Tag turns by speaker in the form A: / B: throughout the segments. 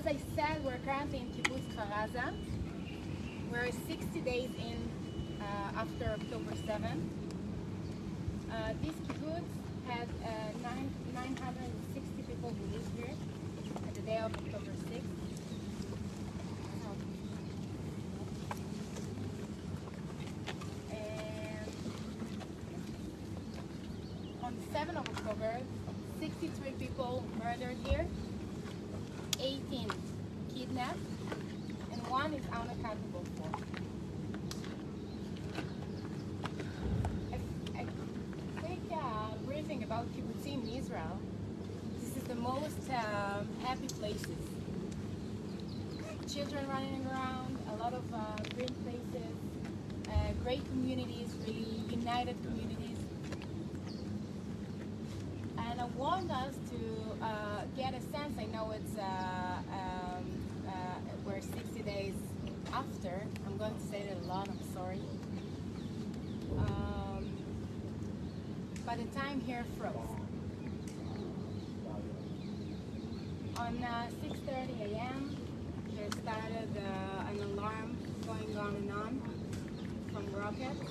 A: as I said, we're currently in Kibbutz Kfar Aza. We're 60 days in after October 7th. This kibbutz had 960 people who lived here at the day of October 6th. And on the 7th of October, 63 people murdered here, 18 kidnapped, and 1 is unaccountable for. Briefing about kibbutzim in Israel. This is the most happy places. Children running around, a lot of green places, great communities, really united communities. And I want us to get a sense. I know it's we're 60 days after. I'm going to say that a lot. I'm sorry. By the time here froze. On 6:30 a.m. there started an alarm going on from rockets,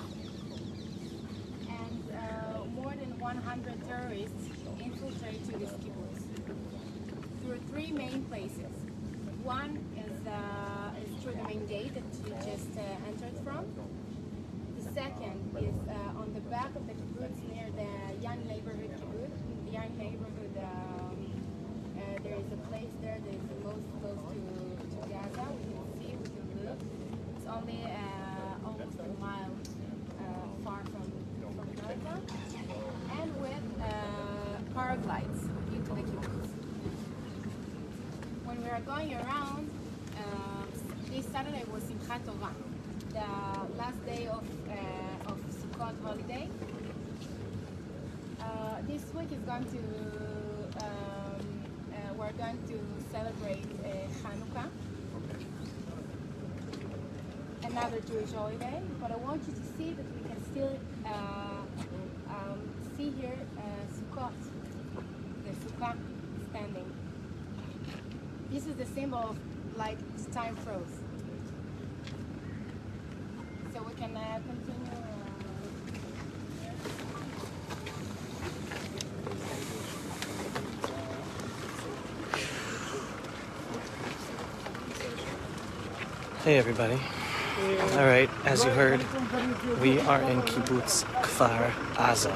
A: and more than 100 terrorists infiltrated this kibbutz through 3 main places. One is through the main gate that you just entered from. The second is on the back of the kibbutz near the young neighborhood kibbutz. In the young neighborhood, there is a place there that is the most close to Gaza. We can see, we can look. It's only almost a mile far from Gaza. And with paraglides into the kibbutz. When we are going around, this Saturday was Simchat Torah, the last day of Sukkot holiday. This week is going to we're going to celebrate Hanukkah, another Jewish holiday. But I want you to see that we can still see here Sukkot, the Sukkah standing. This is the symbol of like time froze. So we can continue.
B: Hey everybody. Alright, as you heard, we are in Kibbutz Kfar Aza.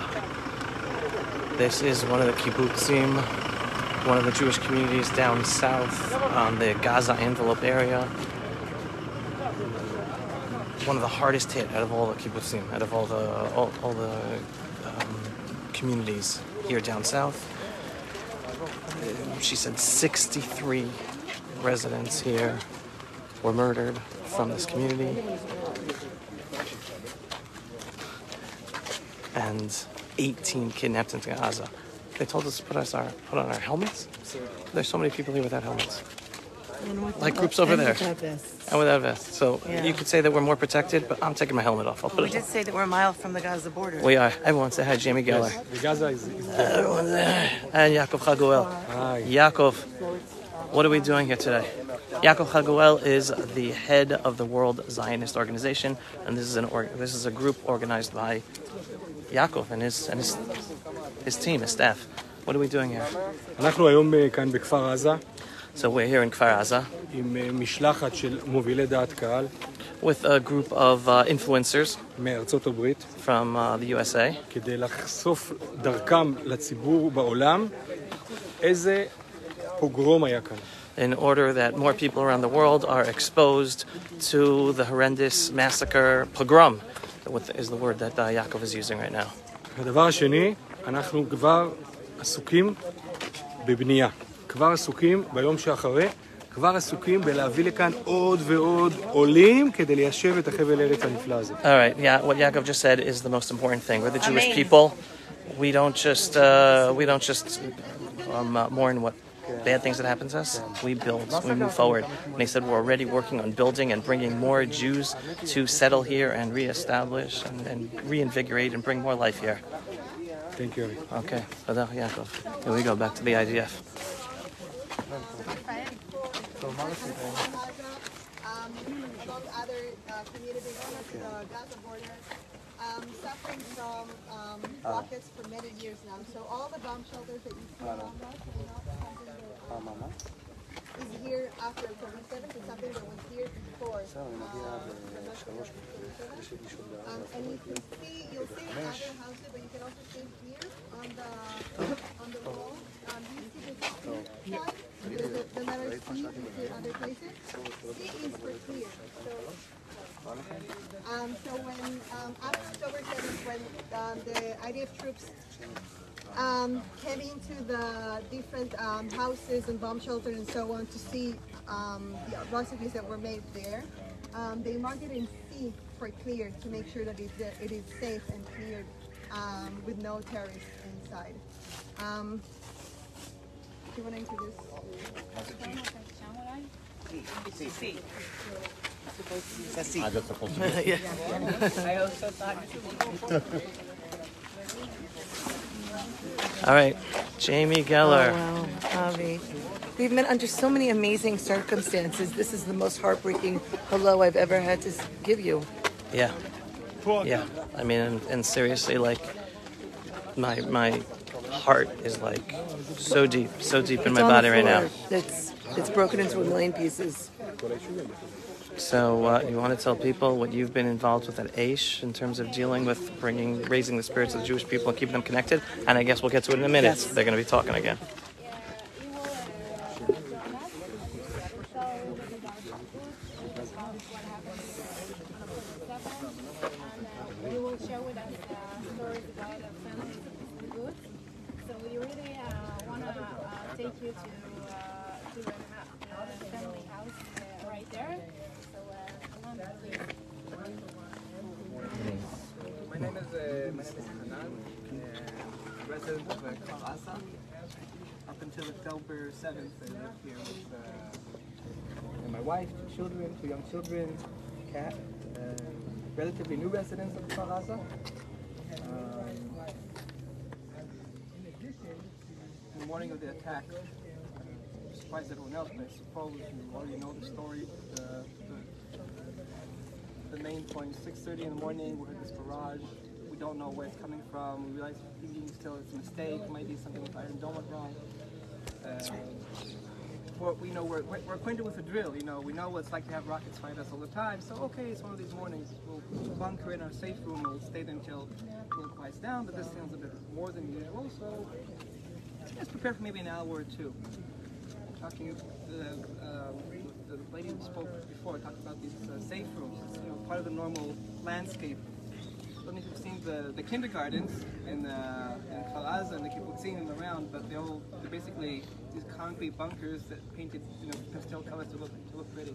B: This is one of the kibbutzim, one of the Jewish communities down south on the Gaza envelope area. One of the hardest hit out of all the kibbutzim, out of all the communities here down south. She said 63 residents here were murdered from this community, and 18 kidnapped into Gaza. They told us to put on our helmets. There's so many people here without helmets. Like groups over there. And without vests. So you could say that we're more protected, but I'm taking my helmet off.
C: We did say that we're a mile from the Gaza border.
B: We are. Everyone say hi, Jamie Geller.
D: Yes. The Gaza is
B: Everyone's there. And Yaakov Chaguel.
D: Hi.
B: Yaakov, what are we doing here today? Yaakov Chaguel is the head of the World Zionist Organization, and this is a group organized by Yaakov and his team, his staff. What are we doing here?
D: אנחנו היום כאן בכפר עזה.
B: So we're here in Kfar Aza
D: עם משלחת של מובילי דעת קהל.
B: with a group of influencers
D: מארצות הברית.
B: from the USA.
D: כדי לחשוף דרכם לציבור בעולם איזה פוגרום היה כאן.
B: In order that more people around the world are exposed to the horrendous massacre, pogrom, is the word that Yaakov is using right now.
D: הדבר השני, אנחנו כבר עסוקים בבנייה. כבר עסוקים ביום שאחרי, כבר עסוקים בלהביא לכאן עוד ועוד עולים כדי ליישב את החבל ארץ הנפלא הזה.
B: All right, yeah, what Yaakov just said is the most important thing. We're the Jewish people. We don't just mourn what bad things that happen to us. We build, we move forward. And he said we're already working on building and bringing more Jews to settle here and reestablish and reinvigorate and bring more life here.
D: Thank you.
B: Okay, Yaakov. Here we go, back to the IDF.
C: Among other communities on the Gaza border, suffering from rockets for many years now. So all the bomb shelters that you see around us are not something that is here after October 7th. It's something that was here before. And you can see, you'll see in other houses, but you can also see here on the wall. You see the side, the letter C, you see other places. C is for clear. So when after October 7th, when the IDF troops came into the different houses and bomb shelters and so on to see the atrocities that were made there, they marked it in C for clear to make sure that it is safe and cleared with no terrorists inside. Do you want to introduce?
B: Yeah.
C: I also thought.
B: All right, Jamie Geller.
C: Oh, wow, Avi. We've met under so many amazing circumstances. This is the most heartbreaking hello I've ever had to give you.
B: Yeah. Yeah. I mean, and seriously, like, my heart is like so deep in my body right now.
C: It's broken into a million pieces.
B: So you want to tell people what you've been involved with at Aish in terms of dealing with raising the spirits of the Jewish people and keeping them connected? And I guess we'll get to it in a minute.
C: Yes.
B: They're going to be talking again.
A: You will share with us stories about the families and goods. So we really want to take you to the family house right there. So come on, please.
E: My name is Hanan, resident of Kfar Aza. Up until October 7th, I lived here with my wife, 2 children, 2 young children, cat, relatively new residents of Kfar Aza. In the morning of the attack, I surprised everyone else, but I suppose you already know the story. The main point, 6:30 in the morning, we heard this barrage. We don't know where it's coming from. We realize still it's a mistake, maybe something with Iron Dome went wrong. We're acquainted with the drill, you know, we know what it's like to have rockets fight us all the time, so okay, it's one of these mornings, we'll bunker in our safe room, we'll stay there until it quiets down, but this sounds a bit more than usual, so let's prepare for maybe an hour or two. Talking, the lady who spoke before talked about these safe rooms, it's, you know, part of the normal landscape. I don't know if you've seen the kindergartens in Kfar Aza and the kibbutzim around, but they're basically these concrete bunkers that painted, you know, pastel colors to look pretty.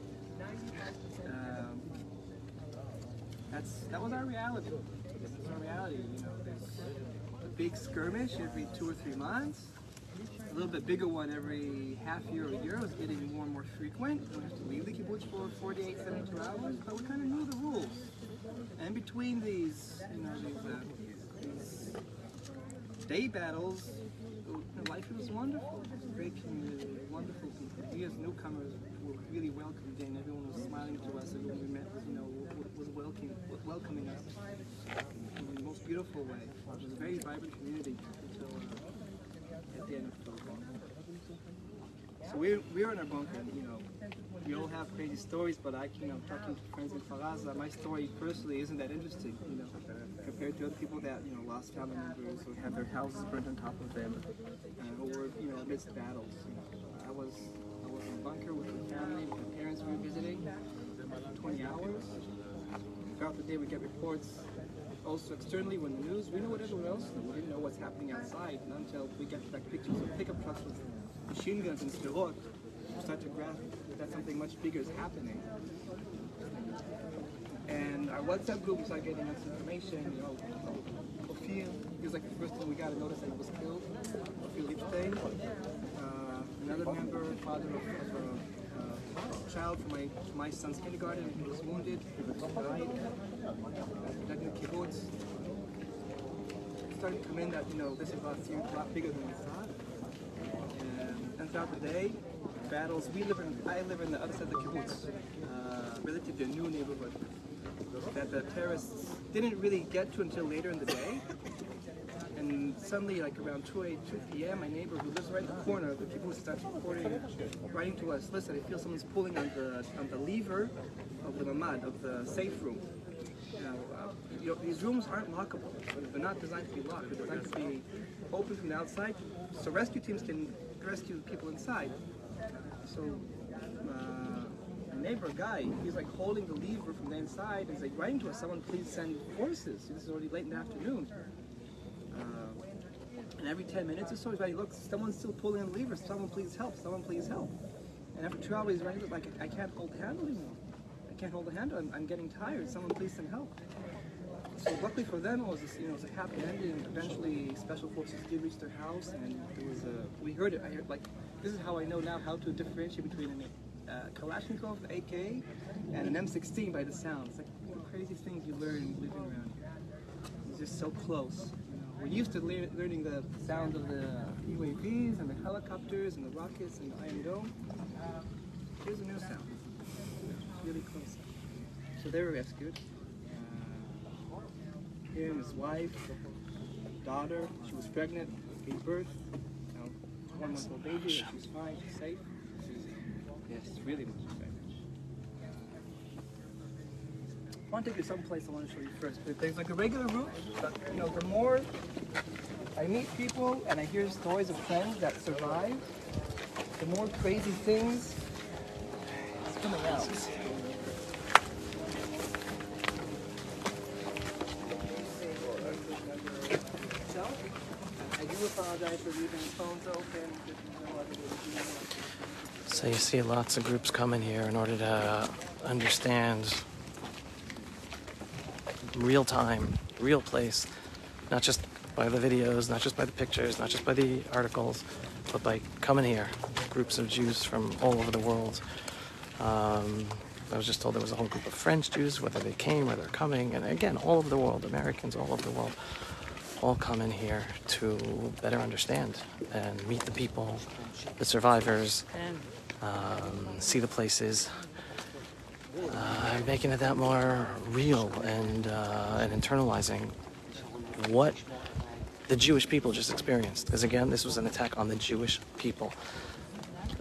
E: That was our reality. This is our reality. You know, there's a big skirmish every 2 or 3 months. A little bit bigger one every half year or a year. It was getting more and more frequent. We have to leave the kibbutz for 48, 72 hours, but we kind of knew the rules. And between these, you know, these day battles, life was wonderful. It was a great community, wonderful people. We as newcomers were really welcomed in. Everyone was smiling to us. Everyone we met was, you know, was welcoming us in the most beautiful way. It was a very vibrant community until at the end of October. So we're in our bunker, you know. We all have crazy stories, but talking to friends in Kfar Aza, my story personally isn't that interesting, you know, compared to other people that, you know, lost family members or had their houses burnt on top of them, or were, you know, amidst battles. You know, I was in a bunker with my family, with my parents we were visiting, 20 hours. Throughout the day we get reports. Also externally, when the news, we know what everyone else knew. We didn't know what's happening outside, not until we get back pictures of pickup trucks with machine guns and Sderot. Start to grasp that something much bigger is happening. And our WhatsApp group started getting us information, you know, Ophir, he was like the first thing we got to notice that he was killed, Ophir Lipstein. Another member, father of a child from my son's kindergarten, he was wounded, he died, died in the kibbutz. It started to come in that, you know, this is a lot bigger than we thought. And throughout the day, battles. I live in the other side of the kibbutz, relatively a new neighborhood that the terrorists didn't really get to until later in the day. And suddenly, like around 2 p.m., my neighbor who lives right in the corner of the kibbutz starts writing to us, listen, I feel someone's pulling on the lever of the mamad, of the safe room. These rooms aren't lockable. They're not designed to be locked. They're designed to be open from the outside, so rescue teams can rescue people inside. So my neighbor guy, he's like holding the lever from the inside and he's like writing to us, someone please send forces. This is already late in the afternoon. And every 10 minutes or so he's writing, look, someone's still pulling on the lever, someone please help, someone please help. And after 2 hours he's writing, like, I can't hold the handle anymore. I can't hold the handle, I'm getting tired, someone please send help. So luckily for them, it was a happy ending. Eventually, special forces did reach their house, and there was we heard it. I heard, like, this is how I know now how to differentiate between a Kalashnikov AK and an M16 by the sound. It's like the crazy things you learn living around here. It's just so close. We're used to learning the sound of the UAVs and the helicopters and the rockets and the Iron Dome. Here's a new sound. Really close. So they were rescued. Him, his wife, daughter, she was pregnant, gave birth, 1-month-old baby, she's fine, she's safe. Yes, really much better. I want to take you someplace I want to show you first. But there's like a regular route, but the more I meet people and I hear stories of friends that survive, the more crazy things come out. Apologize for leaving phones open.
B: So you see lots of groups coming here in order to understand real time, real place, not just by the videos, not just by the pictures, not just by the articles, but by coming here. Groups of Jews from all over the world. I was just told there was a whole group of French Jews, whether they came or they're coming, and again, all over the world, Americans all over the world. All come in here to better understand and meet the people, the survivors, see the places, making it that more real and internalizing what the Jewish people just experienced. Because again, this was an attack on the Jewish people.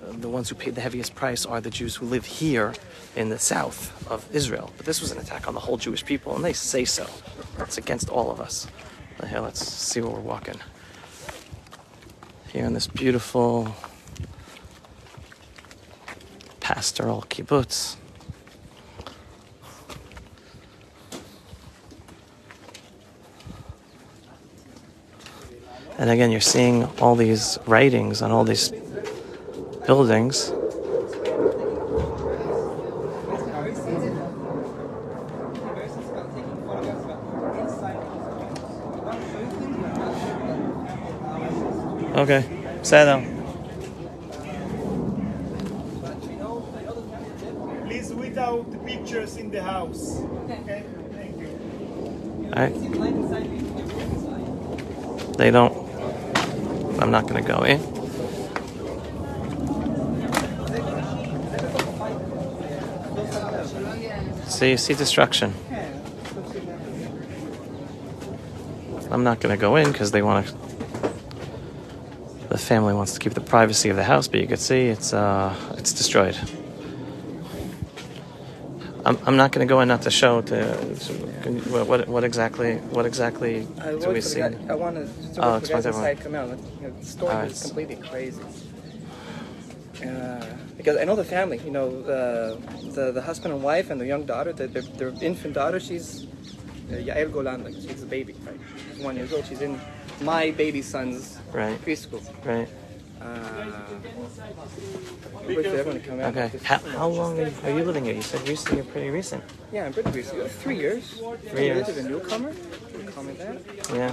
B: The ones who paid the heaviest price are the Jews who live here in the south of Israel. But this was an attack on the whole Jewish people, and they say so. It's against all of us. Here, let's see where we're walking. Here in this beautiful pastoral kibbutz. And again, you're seeing all these writings on all these buildings. Okay, בסדר.
F: Please without the pictures in the house. Okay, thank you.
B: Alright. They don't. I'm not going to go in. So you see destruction. I'm not going to go in because they want to. The family wants to keep the privacy of the house, but you can see it's destroyed. I'm not going to go in, not to show. What exactly do we see?
E: I want to
B: explain to everyone.
E: Come out. The story is completely crazy. Because I know the family. The husband and wife and the young daughter. Their infant daughter. She's Yael Golan. Like she's a baby, right? She's 1 year old. She's in my baby son's preschool.
B: Right.
E: Wait for everyone to come out.
B: Okay. How long are you living here? You said recent. You're pretty recent.
E: Yeah, I'm pretty recent. 3 years.
B: 3 years.
E: Relative a newcomer. Call me that.
B: Yeah.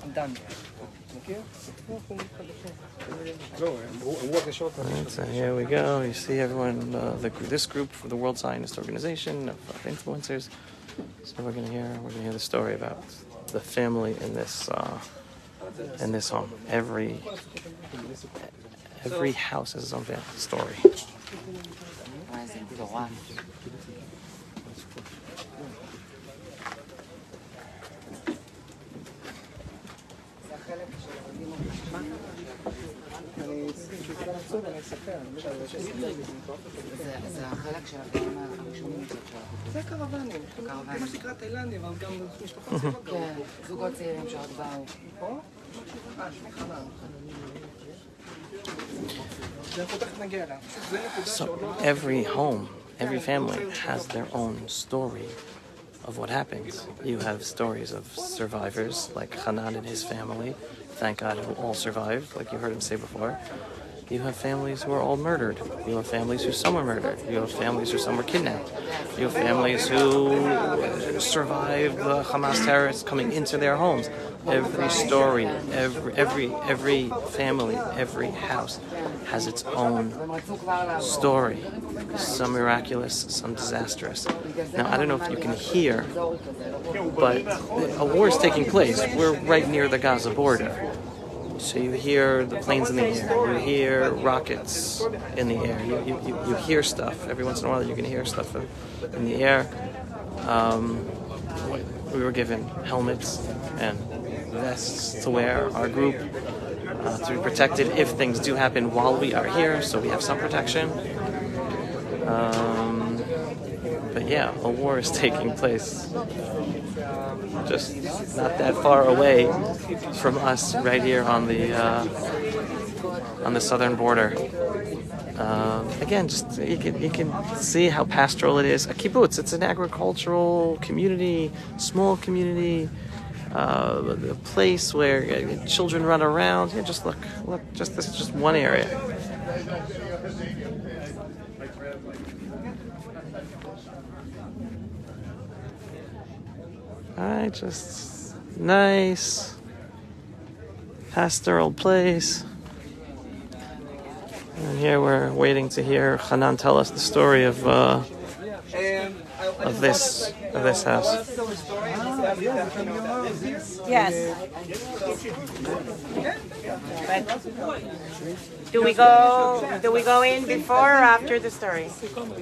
E: I'm done. Thank you.
B: Alright, so here we go. You see everyone. This group for the World Zionist Organization of influencers. So we're gonna hear the story about the family in this in this home. Every house has its own story.
G: זה החלק של החיים הראשונים שלך.
E: זה קרוונים, זה מה שנקרא תאילנדים, אבל גם משפחות צעירות.
G: כן, זוגות צעירים שעוד באו.
E: פה? שמי חנן. אנחנו תכף נגיע אליו.
B: So every home, every family has their own story of what happens. You have stories of survivors, like Hanan and his family. Thank God who all survived, like you heard him say before. You have families who are all murdered. You have families who some were murdered. You have families who some were kidnapped. You have families who survived the Hamas terrorists coming into their homes. Every story, every family, every house has its own story. Some miraculous, some disastrous. Now, I don't know if you can hear, but a war is taking place. We're right near the Gaza border. So you hear the planes in the air, you hear rockets in the air, you hear stuff. Every once in a while you can hear stuff in the air. We were given helmets and vests to wear, our group, to be protected if things do happen while we are here, so we have some protection. But yeah, a war is taking place just not that far away from us, right here on the southern border. Again, just you can see how pastoral it is. A kibbutz, it's an agricultural community, small community, a place where children run around. Yeah, just look, this is just one area. Alright, just nice, pastoral place. And here we're waiting to hear Hanan tell us the story of this house.
A: Yes. Do we go in before or after the story?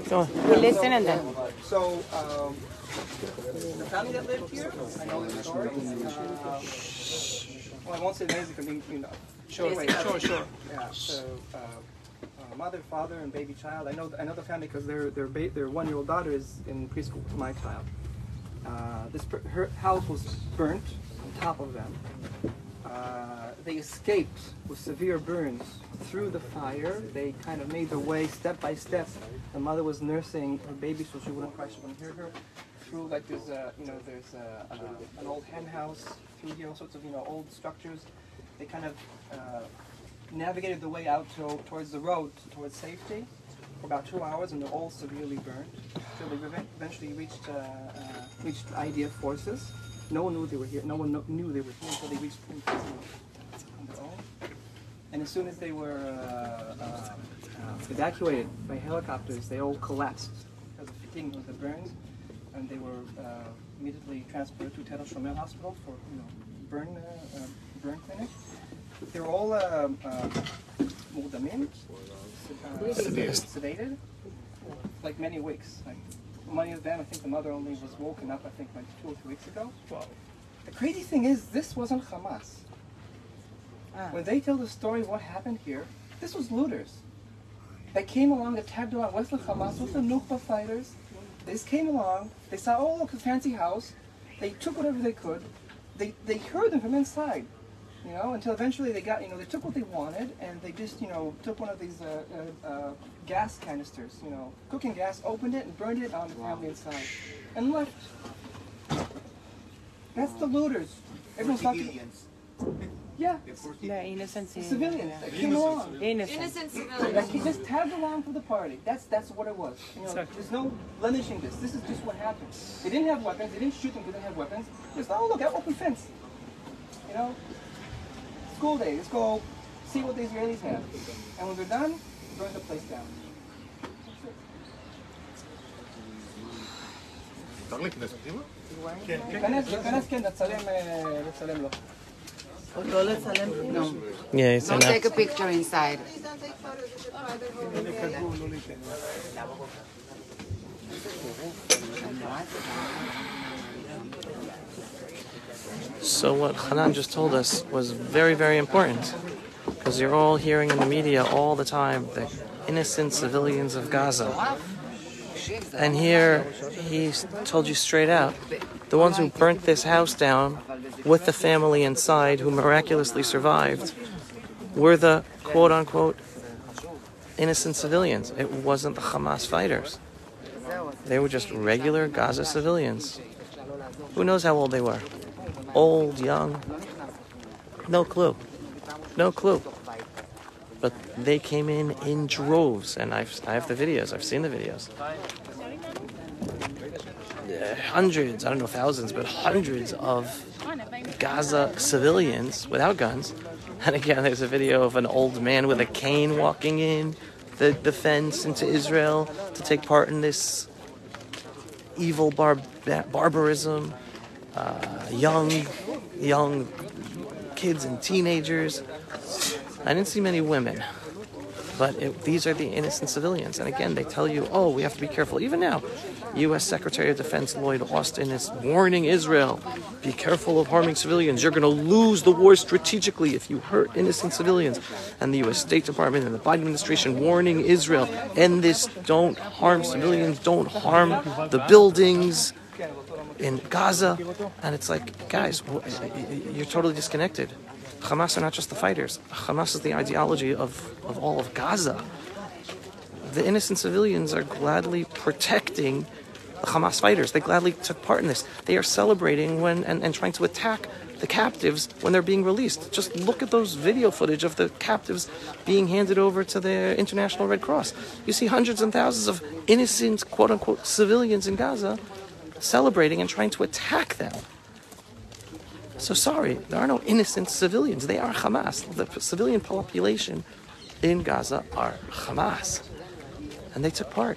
B: Go on.
A: We listen and then.
E: So, the family that lived here, I know the story. Well, I won't say the names because, Sure. Yeah, so, mother, father, and baby child. I know the family because their 1-year-old daughter is in preschool, my child. Her house was burnt on top of them. They escaped with severe burns through the fire. They kind of made their way step by step. The mother was nursing her baby so she wouldn't cry, she wouldn't hear her. Through like there's an old hen house through here, all sorts of old structures. They kind of navigated the way out towards the road, towards safety, for about 2 hours, and they're all severely burned. So they eventually reached IDF forces. No one knew they were here. No one knew they were here until they reached on their own. And as soon as they were evacuated by helicopters, they all collapsed because of fatigue with the burns, and they were immediately transported to Tel Shomer Hospital for burn clinic. They were all murdamin, sedated, like many weeks. Like many of them, I think the mother only was woken up, I think, like 2 or 3 weeks ago. Wow. The crazy thing is, this wasn't Hamas. When they tell the story of what happened here, this was looters. They came along, they tagged along, what's the Hamas, what's the Nukba fighters? They just came along, they saw, oh look, a fancy house. They took whatever they could. They heard them from inside. Until eventually they got, they took what they wanted, and they just, took one of these gas canisters, cooking gas, opened it and burned it on the family inside, and left. That's the looters. Everyone's talking. Yeah.
A: The innocent
E: civilians that came along.
A: Innocent civilians.
E: That just tagged along for the party. That's what it was. There's no blemishing this. This is just what happened. They didn't have weapons. They didn't shoot them because they didn't have weapons. Just, oh look, that open fence. School day. Let's go see what the Israelis have. And when they're done, burn the place down.
D: אפשר להיכנס פנימה?
E: כן, נצלם לו.
G: No.
B: Yeah, it's
G: Don't
B: enough.
G: take a picture inside.
C: Please don't take photos. It's a private home, okay?
B: So what Hanan just told us was very, very important. Because you're all hearing in the media all the time the innocent civilians of Gaza. And here he told you straight out, the ones who burnt this house down with the family inside who miraculously survived were the quote-unquote innocent civilians. It wasn't the Hamas fighters. They were just regular Gaza civilians. Who knows how old they were? Old, young? No clue. No clue. But they came in droves, and I have the videos. I've seen the videos. Hundreds, I don't know thousands, but hundreds of Gaza civilians without guns. And again, there's a video of an old man with a cane walking in the fence into Israel to take part in this evil barbarism. Young kids and teenagers. I didn't see many women, but these are the innocent civilians. And again, they tell you, oh, we have to be careful. Even now, U.S. Secretary of Defense Lloyd Austin is warning Israel, be careful of harming civilians. You're going to lose the war strategically if you hurt innocent civilians. And the U.S. State Department and the Biden administration warning Israel, end this, don't harm civilians, don't harm the buildings in Gaza. And it's like, guys, you're totally disconnected. Hamas are not just the fighters. Hamas is the ideology of all of Gaza. The innocent civilians are gladly protecting the Hamas fighters. They gladly took part in this. They are celebrating when and trying to attack the captives when they're being released. Just look at those video footage of the captives being handed over to the International Red Cross. You see hundreds and thousands of innocent, quote-unquote, civilians in Gaza celebrating and trying to attack them. So sorry, there are no innocent civilians. They are Hamas. The civilian population in Gaza are Hamas. And they took part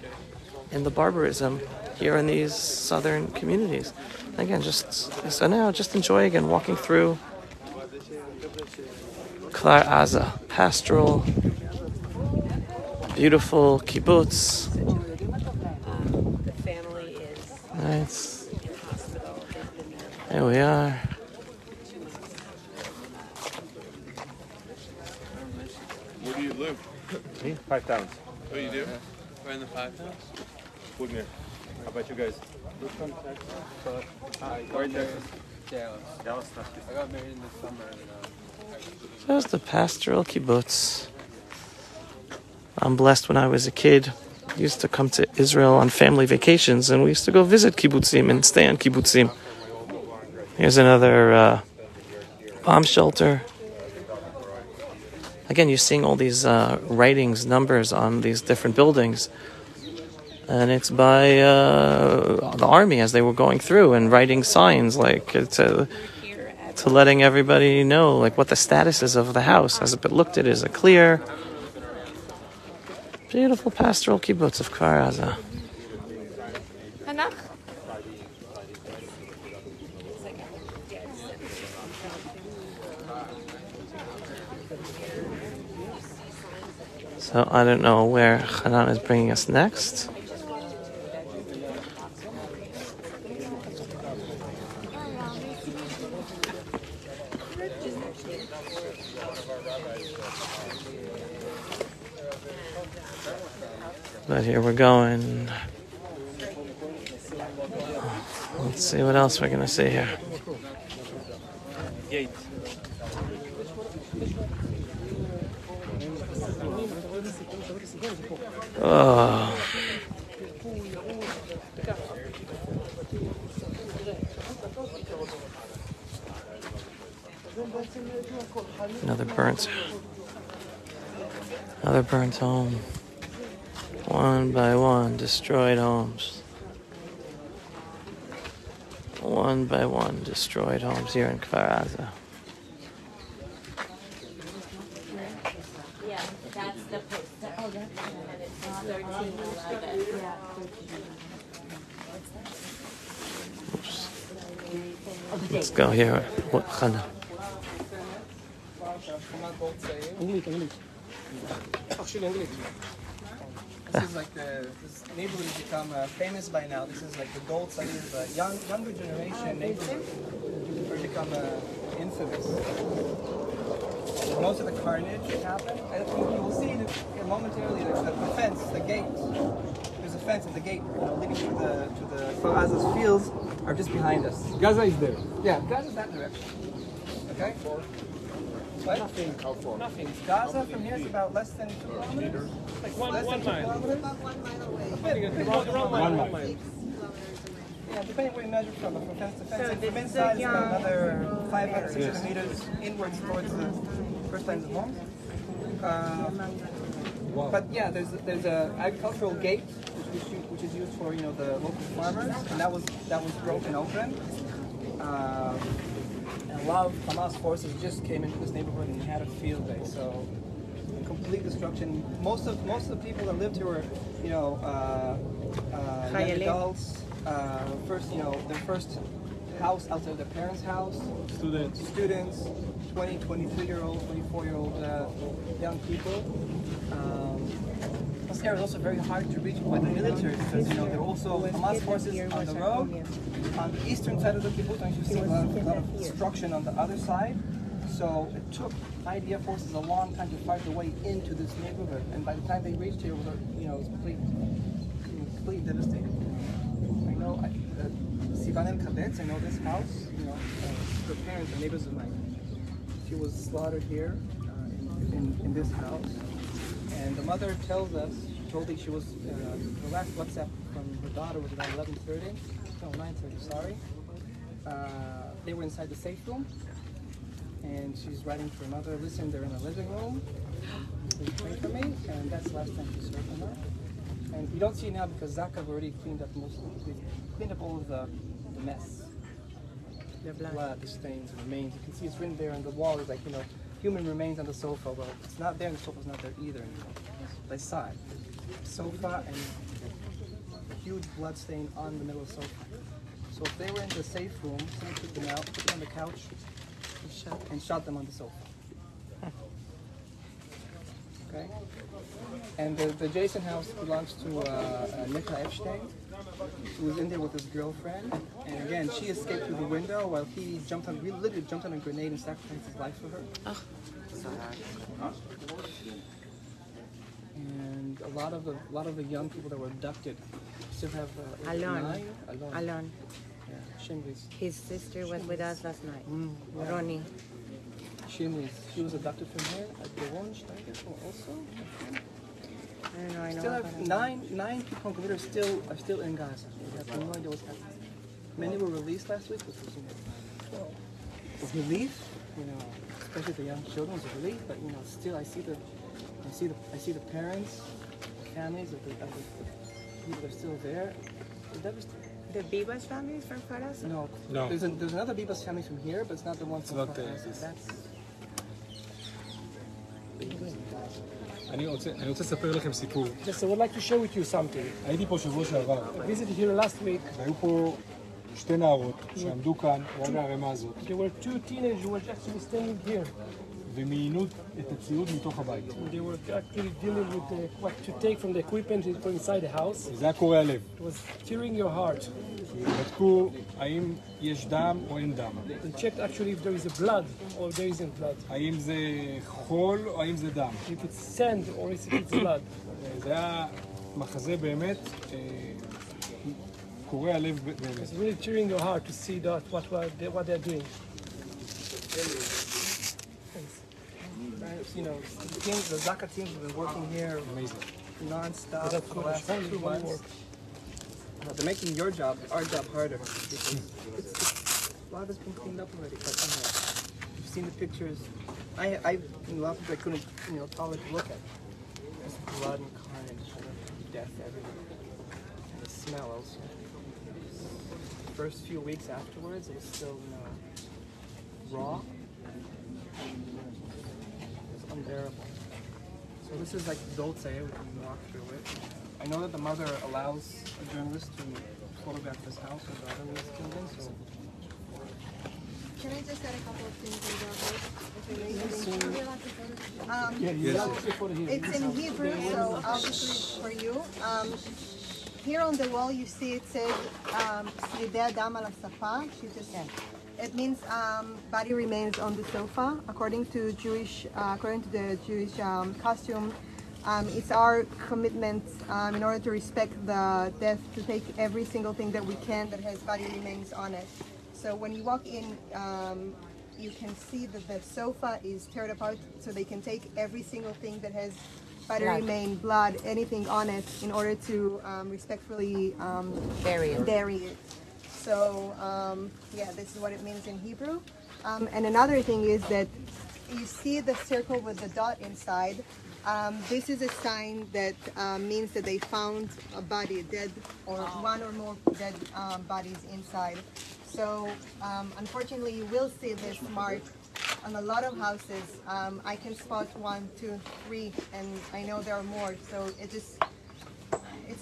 B: in the barbarism here in these southern communities. Again, so now just enjoy again walking through Kfar Aza, pastoral, beautiful kibbutz.
H: The family is
B: Nice. There we are.
I: Where do you live?
D: Me? 5 towns.
I: Oh, you do? Right in the 5 towns?
D: Woodmere. How about you guys?
E: Right there. Dallas. I got married in the summer.
B: There's the pastoral kibbutz. I'm blessed when I was a kid. I used to come to Israel on family vacations, and we used to go visit kibbutzim and stay on kibbutzim. Here's another bomb shelter. Again, you're seeing all these writings, numbers on these different buildings. And it's by the army as they were going through and writing signs like to letting everybody know like what the status is of the house. Has it been looked at? Is it clear? Beautiful pastoral kibbutz of Kfar Aza. So I don't know where Hanan is bringing us next. But here we're going. Let's see what else we're going to see here. Oh. Another burnt home. One by one, destroyed homes. One by one, destroyed homes here in Kfar Aza.
H: yeah, that's the post. Oh, that's and it's 1311. Yeah.
B: Let's go here. What Hana?
E: הכפר של השכונת דור צעיר.
J: אנגלית. אח שלי אנגלית.
E: This is like this neighborhood has become famous by now. This is like the Dol Tzayir, the younger generation neighborhood has become infamous. And most of the carnage happened. You will see momentarily the fence, the gate. There's a fence at the gate leading to the Kfar Aza's fields are just behind us.
D: Gaza is there.
E: Yeah, Gaza's that direction. Okay? What?
J: Nothing.
D: How far?
J: Nothing.
E: Gaza from here is about less than 2 kilometers.
J: Like
E: Less
J: one
E: than 2
J: mile.
E: kilometers?
C: About 1 mile away.
J: Around
D: 1 mile.
C: 6 kilometers away.
E: Yeah, depending where you measure from fence to fence.
A: So
E: And
A: this
E: from
A: is
E: inside,
A: a
E: it's about
A: young-
E: another 500, 600 meters inwards towards the first lines of homes. But yeah, there's a agricultural gate which is used for the local farmers, and that was broken open. And a lot of Hamas forces just came into this neighborhood and had a field day. So complete destruction. Most of the people that lived here were young adults. Their first house outside of their parents' house. Students, 20, 23-year-old, 24-year-old young people. This area is also very hard to reach by the military because there are also Hamas forces on the road. On the eastern side of the kibbutz, you see a lot of destruction on the other side. So it took IDF forces a long time to fight their way into this neighborhood, and by the time they reached here, it was completely devastated. I know Sivan El Kabetz, I know this house. Her parents are neighbors of mine. She was slaughtered here in this house, and the mother tells us. She told me she was the last WhatsApp from her daughter was around 11:30. No, 9:30. Sorry. They were inside the safe room. And she's writing to her mother, listen, they're in the living room, please pray for me, and that's the last time she saw her. And you don't see it now because Zakav already cleaned up all of the mess. The blood, the stains, the remains. You can see it's written there on the wall, it's like, human remains on the sofa. Well, it's not there and the sofa's not there either anymore. They saw it. Sofa and a huge blood stain on the middle of the sofa. So if they were in the safe room, someone took them out, put them on the couch, and shot them on the sofa. Okay? And the Jason house belongs to Nika Epstein, who was in there with his girlfriend. And again, she escaped through the window while he literally jumped on a grenade and sacrificed his life for her. And a lot of the young people that were abducted still have
A: Alon.
E: Shimlis.
A: His sister was with us last night. Ronnie.
E: Shimlis. She was abducted from here at the one also.
A: I don't know. I know.
E: Still have nine people on computer are still in Gaza. We have no idea what's happening. Many were released last week, which was relief. Especially the young children was a relief. But still, I see the parents, the families of the people that are still there. They're devastated.
A: The Bibas families from Kfar Aza?
E: No. There's another Bibas family from here, but it's not the one from Kfar Aza.
D: אני רוצה לספר לכם סיפור.
J: Yes, I would like to share with you something.
D: הייתי פה שבוע שעבר,
J: I visited here last week.
D: והיו פה שתי נערות שעמדו כאן, ליד הערימה הזאת,
J: There were 2 teenagers who were actually standing here.
D: ומיינו את הציוד מתוך הבית.
J: They were actually dealing with what to take from the equipment for inside the house.
D: וזה היה קורע לב.
J: It was tearing your heart.
D: בדקו האם יש דם או אין דם.
J: They checked actually if there is a blood or there isn't blood.
D: האם זה חול או האם זה דם.
J: If it's sand or if it's blood.
D: זה היה מחזה באמת קורע לב באמת.
J: It's really tearing your heart to see what they're doing.
E: The Zaka teams have been working here non-stop for the last 2 months. They're making our job harder. Because a lot of it's been cleaned up already. But you've seen the pictures. A lot of people I couldn't tolerate to look at. There's blood and carnage, death everywhere, and the smell also. The first few weeks afterwards, it was still raw. Unbearable. So this is like Dol Tzayir, we can walk through it. I know that the mother allows a journalist to photograph this house, her daughter was killed in, so
C: can I just add a couple of things in the it's in Hebrew, so I'll just read for you. Here on the wall, you see it says "Sridei Adam al Safa." It means body remains on the sofa. According to the Jewish costume, it's our commitment in order to respect the death to take every single thing that we can that has body remains on it. So when you walk in, you can see that the sofa is teared apart, so they can take every single thing that has body remain, blood, anything on it, in order to respectfully bury it. So yeah, this is what it means in Hebrew. And another thing is that you see the circle with the dot inside. This is a sign that means that they found a body, dead, or one or more dead bodies inside. So unfortunately, you will see this mark on a lot of houses. I can spot 1, 2, 3, and I know there are more. So it's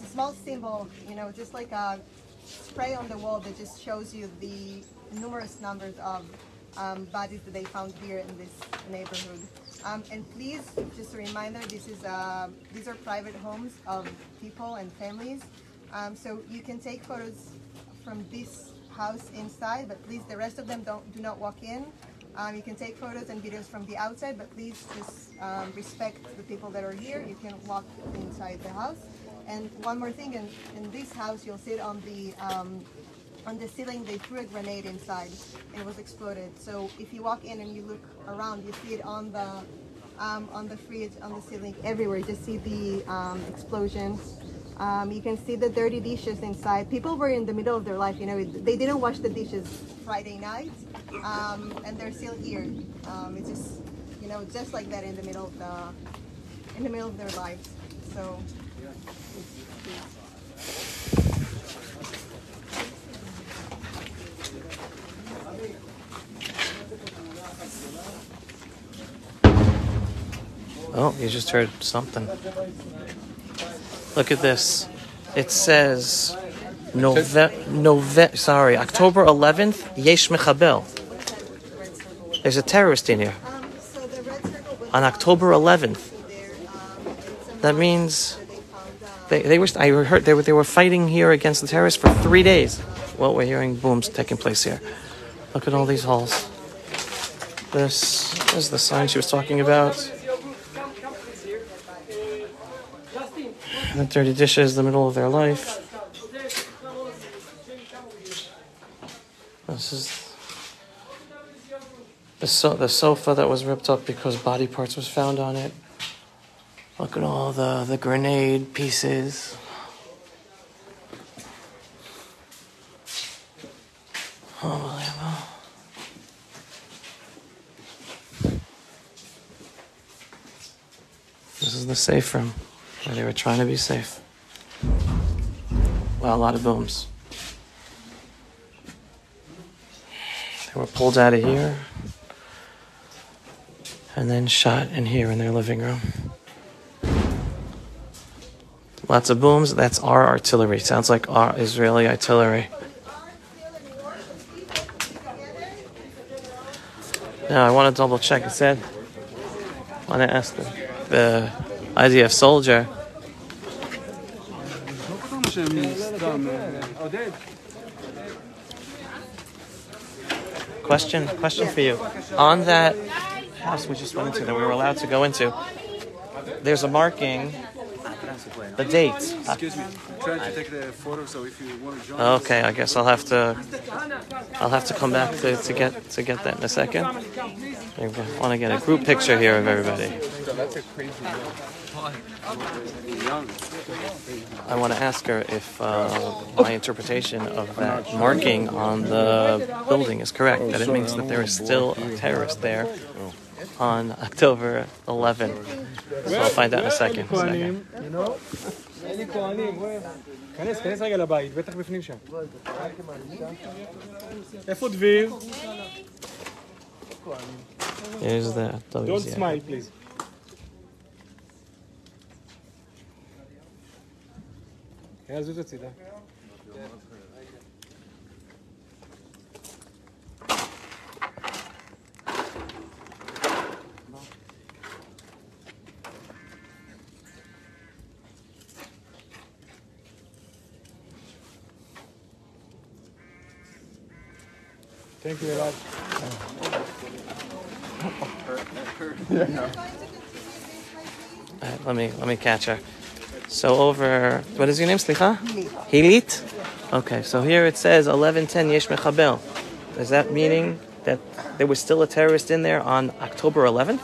C: a small symbol, you know, just like a spray on the wall that just shows you the numerous numbers of bodies that they found here in this neighborhood. And please, just a reminder, these are private homes of people and families. So you can take photos from this house inside, but please, the rest of them do not walk in. You can take photos and videos from the outside, but please just respect the people that are here. You can walk inside the house. And one more thing, in this house, you'll see it on the ceiling. They threw a grenade inside and it was exploded. So if you walk in and you look around, you see it on the fridge, on the ceiling, everywhere. You just see the explosion. You can see the dirty dishes inside. People were in the middle of their life, you know, they didn't wash the dishes Friday night, and they're still here. It's just, you know, just like that in the middle of their lives. So.
B: Oh, you just heard something. Look at this. It says October 11th, Yesh Mechabel. There's a terrorist in here. On October 11th. That means I heard they were fighting here against the terrorists for 3 days. Well, we're hearing booms taking place here. Look at all these holes. This is the sign she was talking about. The dirty dishes, the middle of their life. This is the sofa that was ripped up because body parts was found on it. Look at all the grenade pieces. Unbelievable. This is the safe room where they were trying to be safe. Well, a lot of booms. They were pulled out of here and then shot in here in their living room. Lots of booms. That's our artillery. Sounds like our Israeli artillery. Now I want to double check. It said, I want to ask the IDF soldier. Question for you. On that house we just went into that we were allowed to go into, there's a marking, the date.
E: Excuse me. I'm trying to take the photo, so if you want to join.
B: Okay, I guess I'll have to come back to get that in a second. I want to get a group picture here of everybody.
I: That's a crazy
B: I want to ask her if my interpretation of that marking on the building is correct, that it means that there is still a terrorist there on October 11th. So I'll find out in a second.
D: כנס רגע לבית, בטח בפנים שם. איפה דביר?
B: Here's the
D: Don't smile, please. זוז הצידה. Thank you, Elad.
B: Let me catch her. So over, what is your name, Slicha? Hilit. Okay, so here it says 11:10 Yesh Mechabel. Is that meaning that there was still a terrorist in there on October 11th?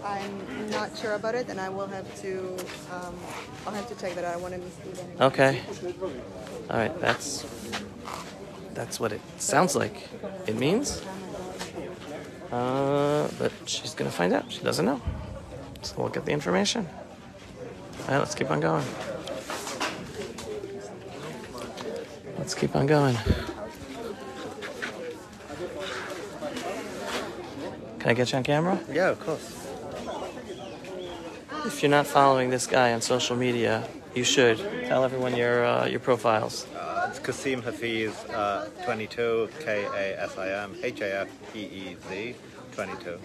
C: I'm not sure about it, and I will have to. I'll have to check that. I don't want to mislead anyone.
B: Okay. All right, that's what it sounds like. It means. But she's gonna find out. She doesn't know. So we'll get the information. All right, let's keep on going. Let's keep on going. Can I get you on camera?
K: Yeah, of course.
B: If you're not following this guy on social media, you should. Tell everyone your profiles.
K: It's Kasim Hafiz, 22, Kasim Hafeez, 22.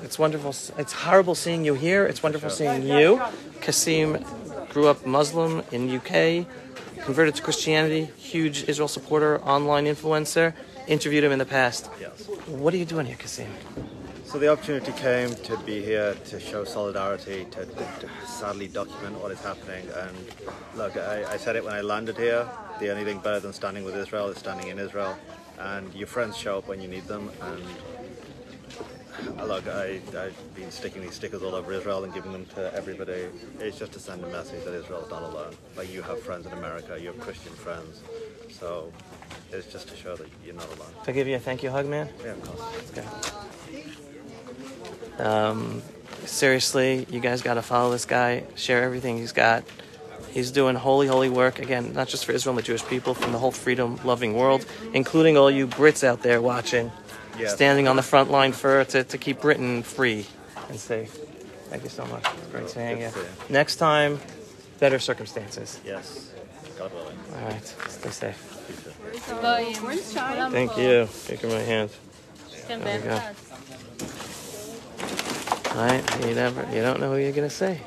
B: It's wonderful. It's horrible seeing you here. It's wonderful seeing you. Kasim grew up Muslim in UK, converted to Christianity, huge Israel supporter, online influencer. Interviewed him in the past.
K: Yes.
B: What are you doing here, Kasim?
K: So the opportunity came to be here to show solidarity, to sadly document what is happening. And look, I said it when I landed here, the only thing better than standing with Israel is standing in Israel. And your friends show up when you need them. And look, I've been sticking these stickers all over Israel and giving them to everybody. It's just to send a message that Israel's not alone. Like, you have friends in America, you have Christian friends. So it's just to show that you're not alone.
B: Can I give you a thank you hug, man?
K: Yeah, of course.
B: Okay. Seriously, you guys got to follow this guy. Share everything he's got. He's doing holy work, again, not just for Israel and the Jewish people, from the whole freedom-loving world, including all you Brits out there watching,
K: Yes.
B: standing on the front line to keep Britain free and safe. Thank you so much. It's great seeing you. Next time, better circumstances.
K: Yes. God willing.
B: All right. Stay safe.
H: Where's Sean?
B: Thank you. Take my hand. There we go. All right. You don't know who you're going to say.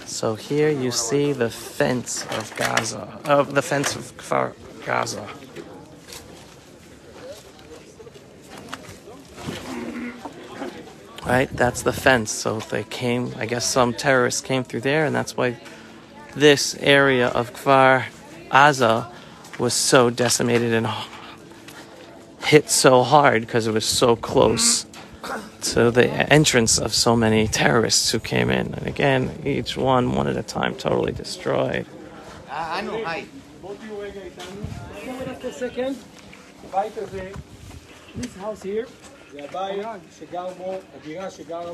B: So here you see the fence of Gaza, the fence of Kfar Aza. Right, that's the fence. So they came, I guess some terrorists came through there, and that's why this area of Kfar Aza was so decimated and hit so hard because it was so close to the entrance of so many terrorists who came in. And again, each one at a time, totally destroyed.
J: I know, hi. For a second. This house here.
D: זה הבית שגר בו, הדירה שגר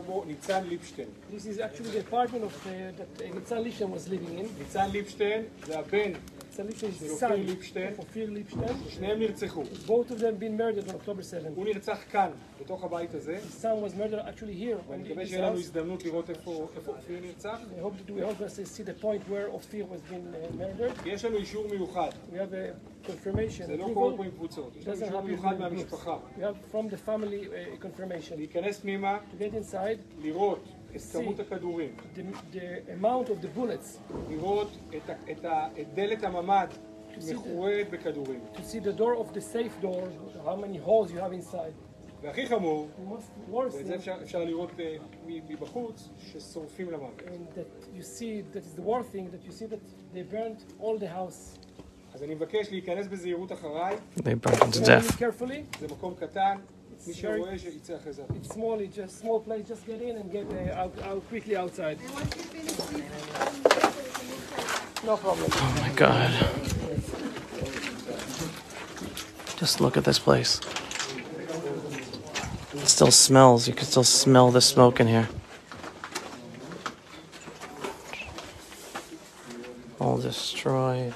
D: בו ניצן ליפשטיין.
J: This is actually the apartment of that Nitzan Lipshten was living in.
D: ניצן ליפשטיין זה הבן
J: Nitzan Lipshten is
D: של
J: the
D: אופיר
J: son
D: ליפשטיין,
J: of Ophir Lipshten.
D: שניהם נרצחו.
J: Both of them been murdered on October 7th.
D: הוא נרצח כאן, בתוך הבית הזה.
J: His son was murdered actually here.
D: ואני
J: in
D: מקווה
J: this
D: שיהיה לנו
J: house.
D: הזדמנות לראות איפה אופיר נרצח.
J: We hope to see the point where Ophir was being murdered.
D: יש לנו אישור מיוחד.
J: We have a confirmation.
D: זה לא קורה פה עם קבוצות. יש לנו
J: Doesn't
D: אישור
J: happen
D: מיוחד
J: in groups.
D: מהמשפחה.
J: We have from the family confirmation.
D: להיכנס פנימה,
J: To get inside,
D: לראות את כמות הכדורים,
J: the amount of the bullets,
D: לראות את דלת הממ"ד מחוררת בכדורים.
J: to see the door of the safe door, how many holes you have inside.
D: והכי חמור,
J: The most worst
D: ואת זה
J: thing,
D: אפשר לראות מבחוץ, ששורפים למוות.
J: and that you see, that is the worst thing, that you see that they burned all the house.
D: אז אני מבקש להיכנס בזהירות אחריי.
B: They burned him to
J: Very
B: death.
J: carefully.
D: זה מקום קטן, מי שרואה שיצא אחרי זה.
J: It's small, it's just small place. Just get in and get out quickly outside. No problem.
B: Oh my God. Just look at this place. It still smells. You can still smell the smoke in here. All destroyed.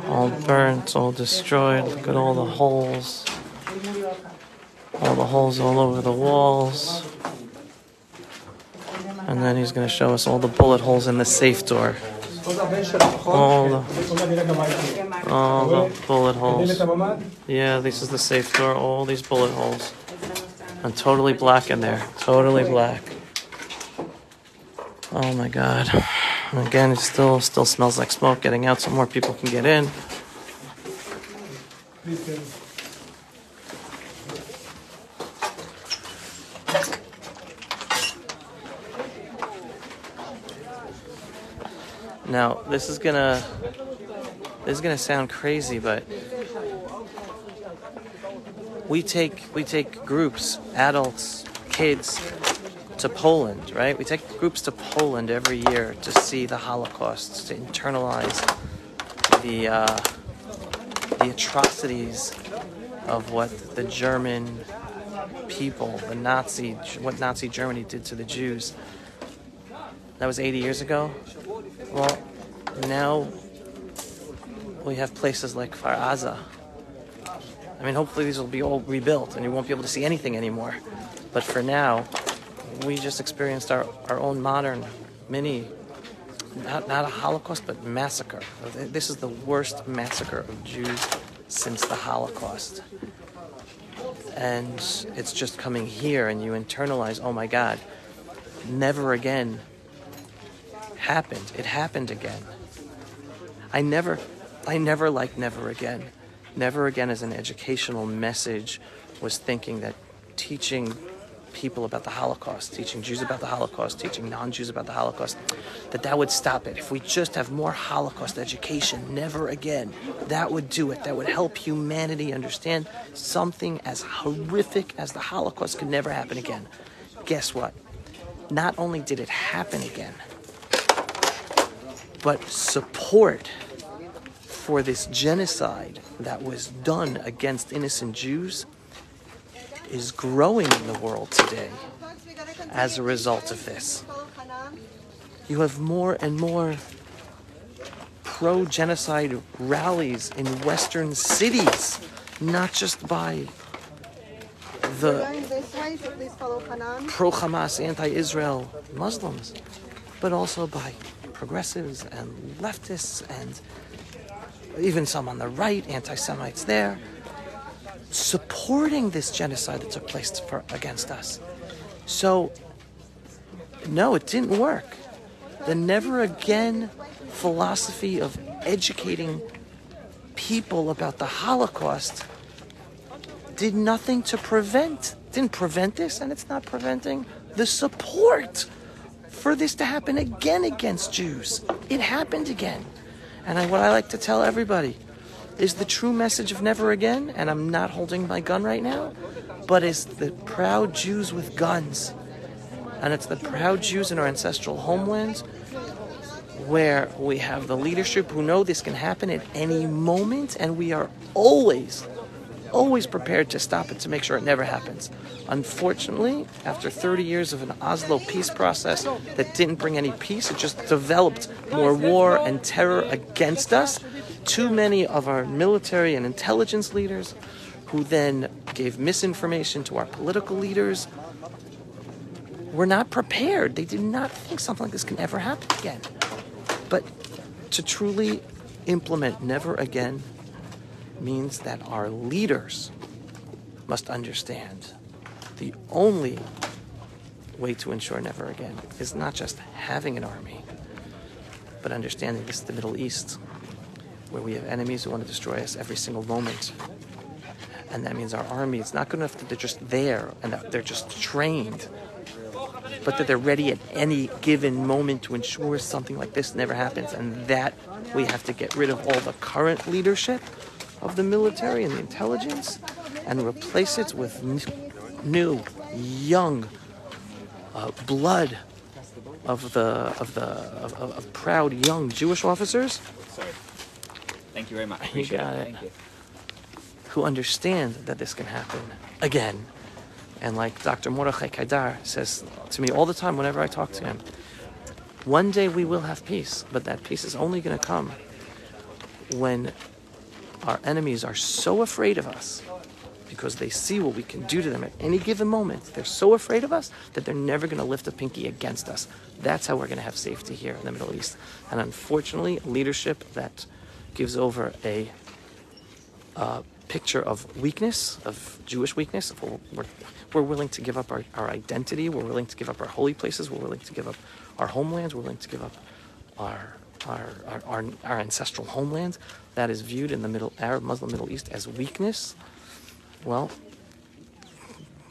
B: All burnt, all destroyed. Look at all the holes. All the holes all over the walls. And then he's going to show us all the bullet holes in the safe door. All the bullet holes. Yeah, this is the safe door. All these bullet holes. And totally black in there. Totally black. Oh my God. Again, it still smells like smoke getting out so more people can get in. Now, this is gonna sound crazy, but we take groups, adults, kids, to Poland, right? We take groups to Poland every year to see the Holocaust, to internalize the atrocities of what the German people, what Nazi Germany did to the Jews. That was 80 years ago. Well, now we have places like Kfar Aza. I mean, hopefully these will be all rebuilt and you won't be able to see anything anymore. But for now, we just experienced our own modern mini, not a Holocaust, but massacre. This is the worst massacre of Jews since the Holocaust. And it's just coming here and you internalize, oh my God, never again happened. It happened again. I never liked never again. Never again as an educational message was thinking that teaching people about the Holocaust, teaching Jews about the Holocaust, teaching non-Jews about the Holocaust, that would stop it. If we just have more Holocaust education, never again, that would do it. That would help humanity understand something as horrific as the Holocaust could never happen again. Guess what? Not only did it happen again, but support for this genocide that was done against innocent Jews is growing in the world today as a result of this. You have more and more pro-genocide rallies in Western cities, not just by the pro-Hamas, anti-Israel Muslims, but also by progressives and leftists and even some on the right, anti-Semites there, supporting this genocide that took place against us. So, no, it didn't work. The never again philosophy of educating people about the Holocaust did nothing to didn't prevent this, and it's not preventing the support for this to happen again against Jews. It happened again. And what I like to tell everybody is the true message of never again, and I'm not holding my gun right now, but it's the proud Jews with guns. And it's the proud Jews in our ancestral homelands where we have the leadership who know this can happen at any moment, and we are always prepared to stop it to make sure it never happens. Unfortunately, after 30 years of an Oslo peace process that didn't bring any peace, it just developed more war and terror against us. Too many of our military and intelligence leaders who then gave misinformation to our political leaders were not prepared. They did not think something like this can ever happen again. But to truly implement never again means that our leaders must understand the only way to ensure never again is not just having an army, but understanding this is the Middle East, where we have enemies who want to destroy us every single moment. And that means our army is not good enough that they're just there and that they're just trained, but that they're ready at any given moment to ensure something like this never happens. And that we have to get rid of all the current leadership of the military and the intelligence and replace it with new, young blood of proud young Jewish officers.
L: Thank you very much.
B: You got it. Thank you. Who understand that this can happen again. And like Dr. Mordechai Kaidar says to me all the time whenever I talk to him, one day we will have peace, but that peace is only going to come when our enemies are so afraid of us because they see what we can do to them at any given moment. They're so afraid of us that they're never going to lift a pinky against us. That's how we're going to have safety here in the Middle East. And unfortunately, leadership that gives over a picture of weakness, of Jewish weakness, we're willing to give up our identity, we're willing to give up our holy places, we're willing to give up our homelands, we're willing to give up our ancestral homeland, that is viewed in the Arab Muslim Middle East as weakness, well,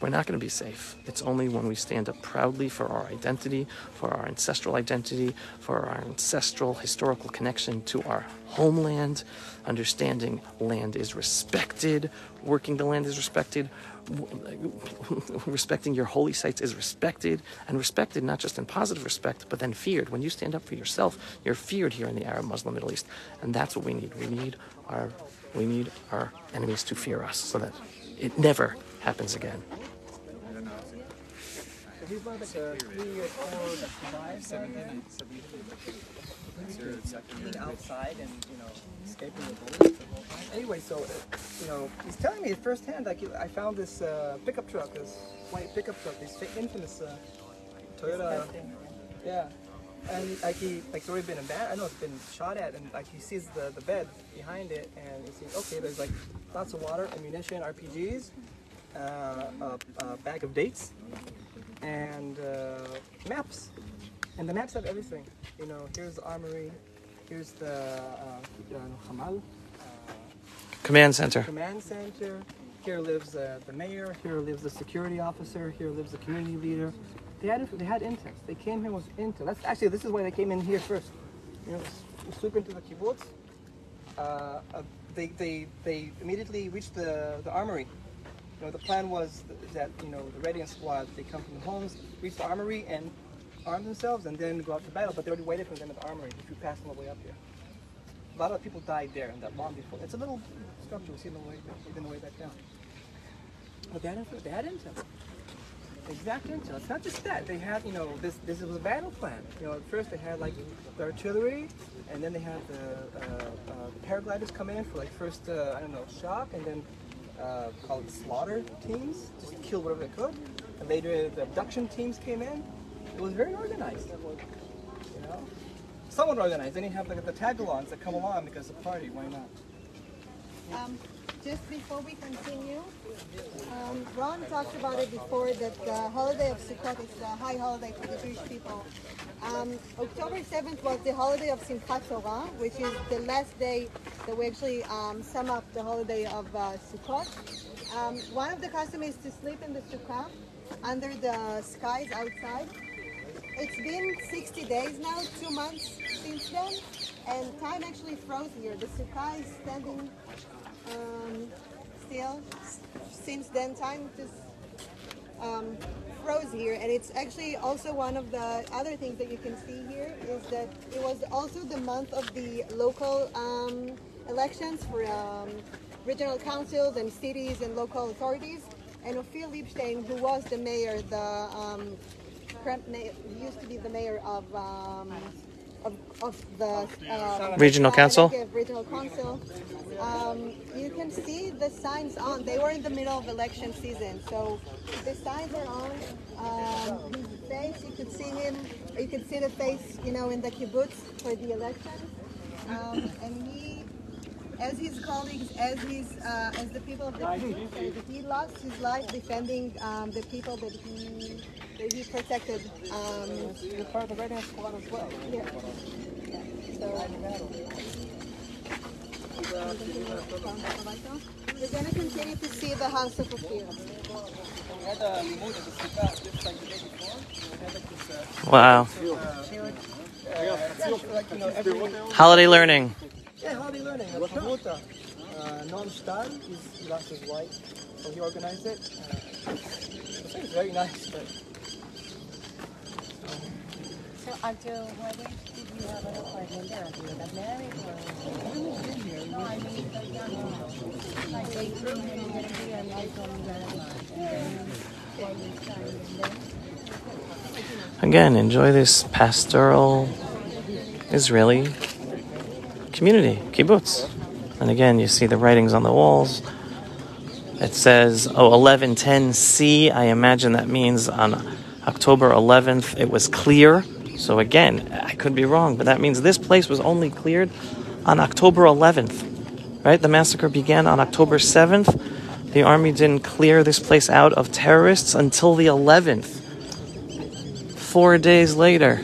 B: we're not going to be safe. It's only when we stand up proudly for our identity, for our ancestral identity, for our ancestral historical connection to our homeland, understanding land is respected, working the land is respected, respecting your holy sites is respected, and respected not just in positive respect, but then feared. When you stand up for yourself, you're feared here in the Arab Muslim Middle East, and that's what we need. We need our enemies to fear us so that it never happens again.
E: He's one of the 3 or 4 that survived being outside and, escaping the bullets the whole time. Anyway, so, he's telling me firsthand, like, I found this pickup truck, this white pickup truck, this infamous Toyota. Yeah. And, like, it's already been abandoned. I know it's been shot at, and, like, he sees the bed behind it, and he sees, okay, there's, like, lots of water, ammunition, RPGs, a bag of dates, and maps. And the maps have everything. Here's the armory, here's the Hamal.
B: Command center.
E: Here lives the mayor, here lives the security officer, here lives the community leader. They had intel. They came here with intel. This is why they came in here first. Swoop into the kibbutz. They immediately reached the armory. The plan was that the readiness squad, they come from the homes, reach the armory and arm themselves and then go out to battle, but they already waited for them at the armory if you pass them all the way up here. A lot of people died there in that long before. It's a little structure we see in the way back down. But they had intel. Exact intel. It's not just that. They had, this was a battle plan. At first they had like the artillery, and then they had the paragliders come in for like first, shock, and then call it slaughter teams, just kill whatever they could. And later the abduction teams came in. It was very organized, somewhat organized. Then you have like the tag-alongs that come along because of the party. Why not?
C: Just before we continue, Ron talked about it before that the holiday of Sukkot is a high holiday for the Jewish people. October 7th was the holiday of Simchat Torah, which is the last day that we actually sum up the holiday of Sukkot. One of the customs is to sleep in the sukkah under the skies outside. It's been 60 days now, 2 months since then, and time actually froze here. The sukkah is standing still. Since then, time just froze here, and it's actually also one of the other things that you can see here is that it was also the month of the local elections for regional councils and cities and local authorities. And Ophir Liebstein, who was the mayor, used to be the mayor of the
B: Regional Council.
C: Regional Council. You can see the signs on. They were in the middle of election season, so the signs are on. His face, you could see him. You could see the face, in the kibbutz for the elections. And he, as his colleagues, as the people of the kibbutz, he lost his life defending the people that he protected.
E: You're part of the readiness squad as well.
C: Yeah. So, we're going to continue to see the house of Ophir.
B: Wow. Holiday learning.
E: Yeah, holiday learning. Noam Stahl, he lost his wife, so he organized it. I think it's very nice. But,
H: so after wedding, did you have an apartment there? Did you get married? Or? No, I mean the young people. Like they came in here and I told them
B: Again, enjoy this pastoral Israeli community, kibbutz. And again, you see the writings on the walls. It says, 11:10 I imagine that means on October 11th it was clear. So again, I could be wrong, but that means this place was only cleared on October 11th, right? The massacre began on October 7th. The army didn't clear this place out of terrorists until the 11th, 4 days later.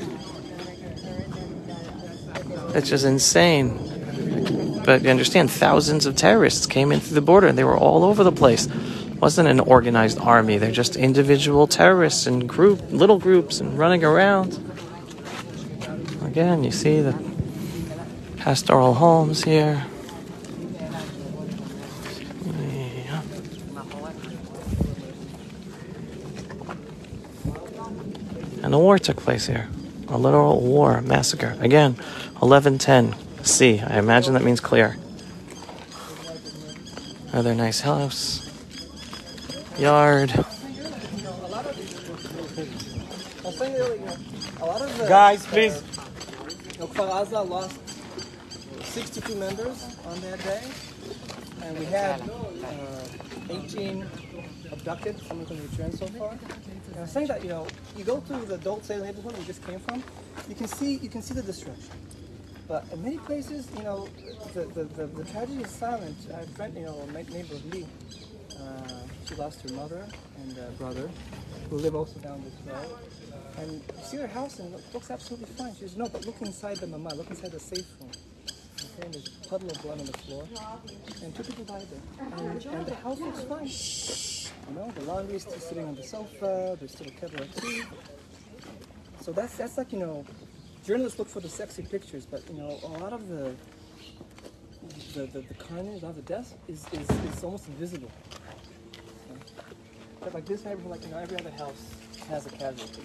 B: It's just insane. But you understand, thousands of terrorists came in through the border, and they were all over the place. It wasn't an organized army. They're just individual terrorists in little groups and running around. Again, you see the pastoral homes here. Yeah. And a war took place here. A literal war, massacre. Again, 1110 C. I imagine that means clear. Another nice house. Yard.
E: Guys, please. Kfar Aza lost 62 members on that day, and we had 18 abducted, some of them returned so far. And I'm saying that, you go to the Dole Sale neighborhood we just came from, you can see the destruction. But in many places, the tragedy is silent. A friend, a neighbor of me, she lost her mother and brother, who live also down this road. And you see her house and it looks absolutely fine. She says, no, but look inside the mama, look inside the safe room. Okay, and there's a puddle of blood on the floor. And 2 people died there. And the house looks fine. The laundry is still sitting on the sofa, there's still a kettle of tea. So that's like, journalists look for the sexy pictures, but a lot of the carnage, a lot of the death is almost invisible. But like this neighborhood, every other house has a casualty.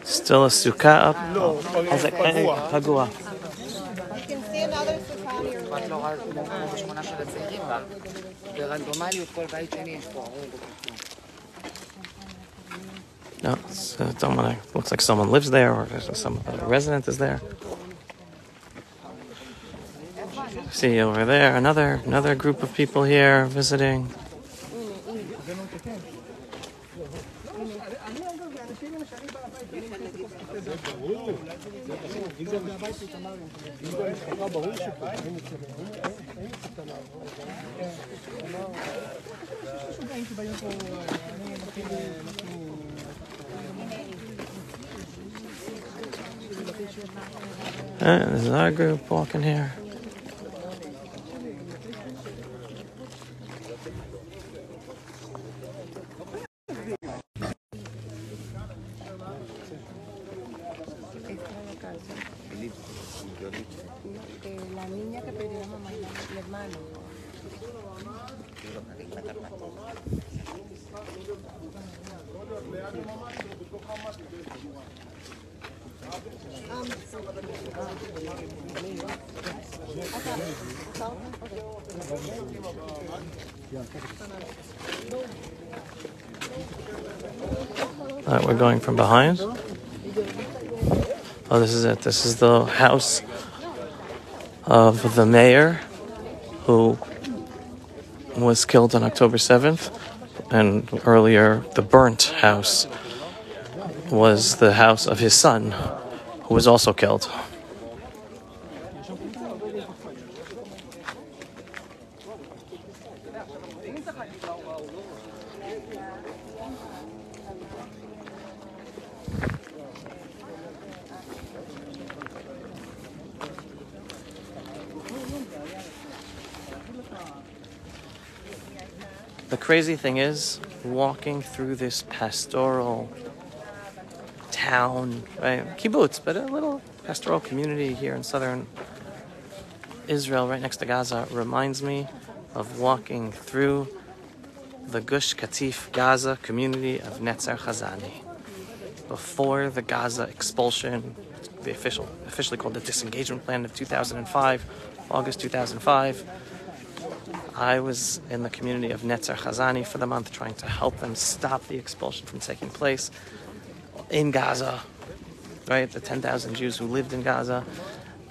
B: Still a sukkah up?
C: You can see another sukkah here.
B: No, looks like someone lives there, or some a resident is there. See over there, another group of people here visiting. This is our group walking here.
H: La niña que perdió a mamá y el hermano.
B: We're going from behind. Oh, this is it. This is the house of the mayor who was killed on October 7th. And earlier, the burnt house was the house of his son, who was also killed. The crazy thing is, walking through this pastoral town, right? Kibbutz, but a little pastoral community here in southern Israel, right next to Gaza, reminds me of walking through the Gush Katif Gaza community of Netzer Chazani. Before the Gaza expulsion, the officially called the disengagement plan of 2005, August 2005, I was in the community of Netzer Chazani for the month, trying to help them stop the expulsion from taking place in Gaza, right? The 10,000 Jews who lived in Gaza.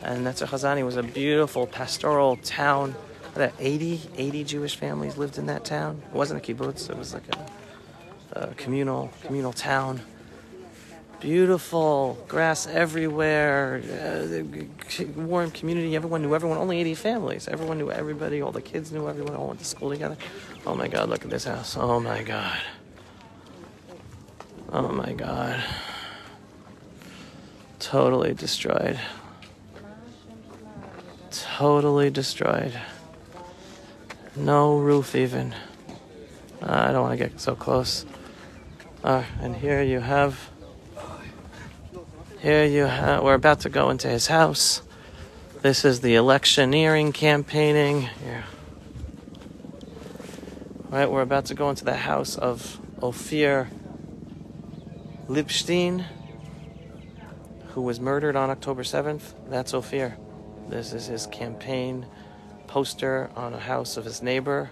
B: And Netzer Chazani was a beautiful pastoral town. 80 Jewish families lived in that town. It wasn't a kibbutz, it was like a communal town. Beautiful, grass everywhere, warm community, everyone knew everyone, only 80 families. Everyone knew everybody, all the kids knew everyone, all went to school together. Oh my God, look at this house. Oh my God. Oh my God. Totally destroyed. Totally destroyed. No roof even. I don't want to get so close. And here you have, we're about to go into his house. This is the electioneering campaigning. Here. Right, we're about to go into the house of Ophir Lipstein, who was murdered on October 7th. That's Ophir. This is his campaign poster on a house of his neighbor.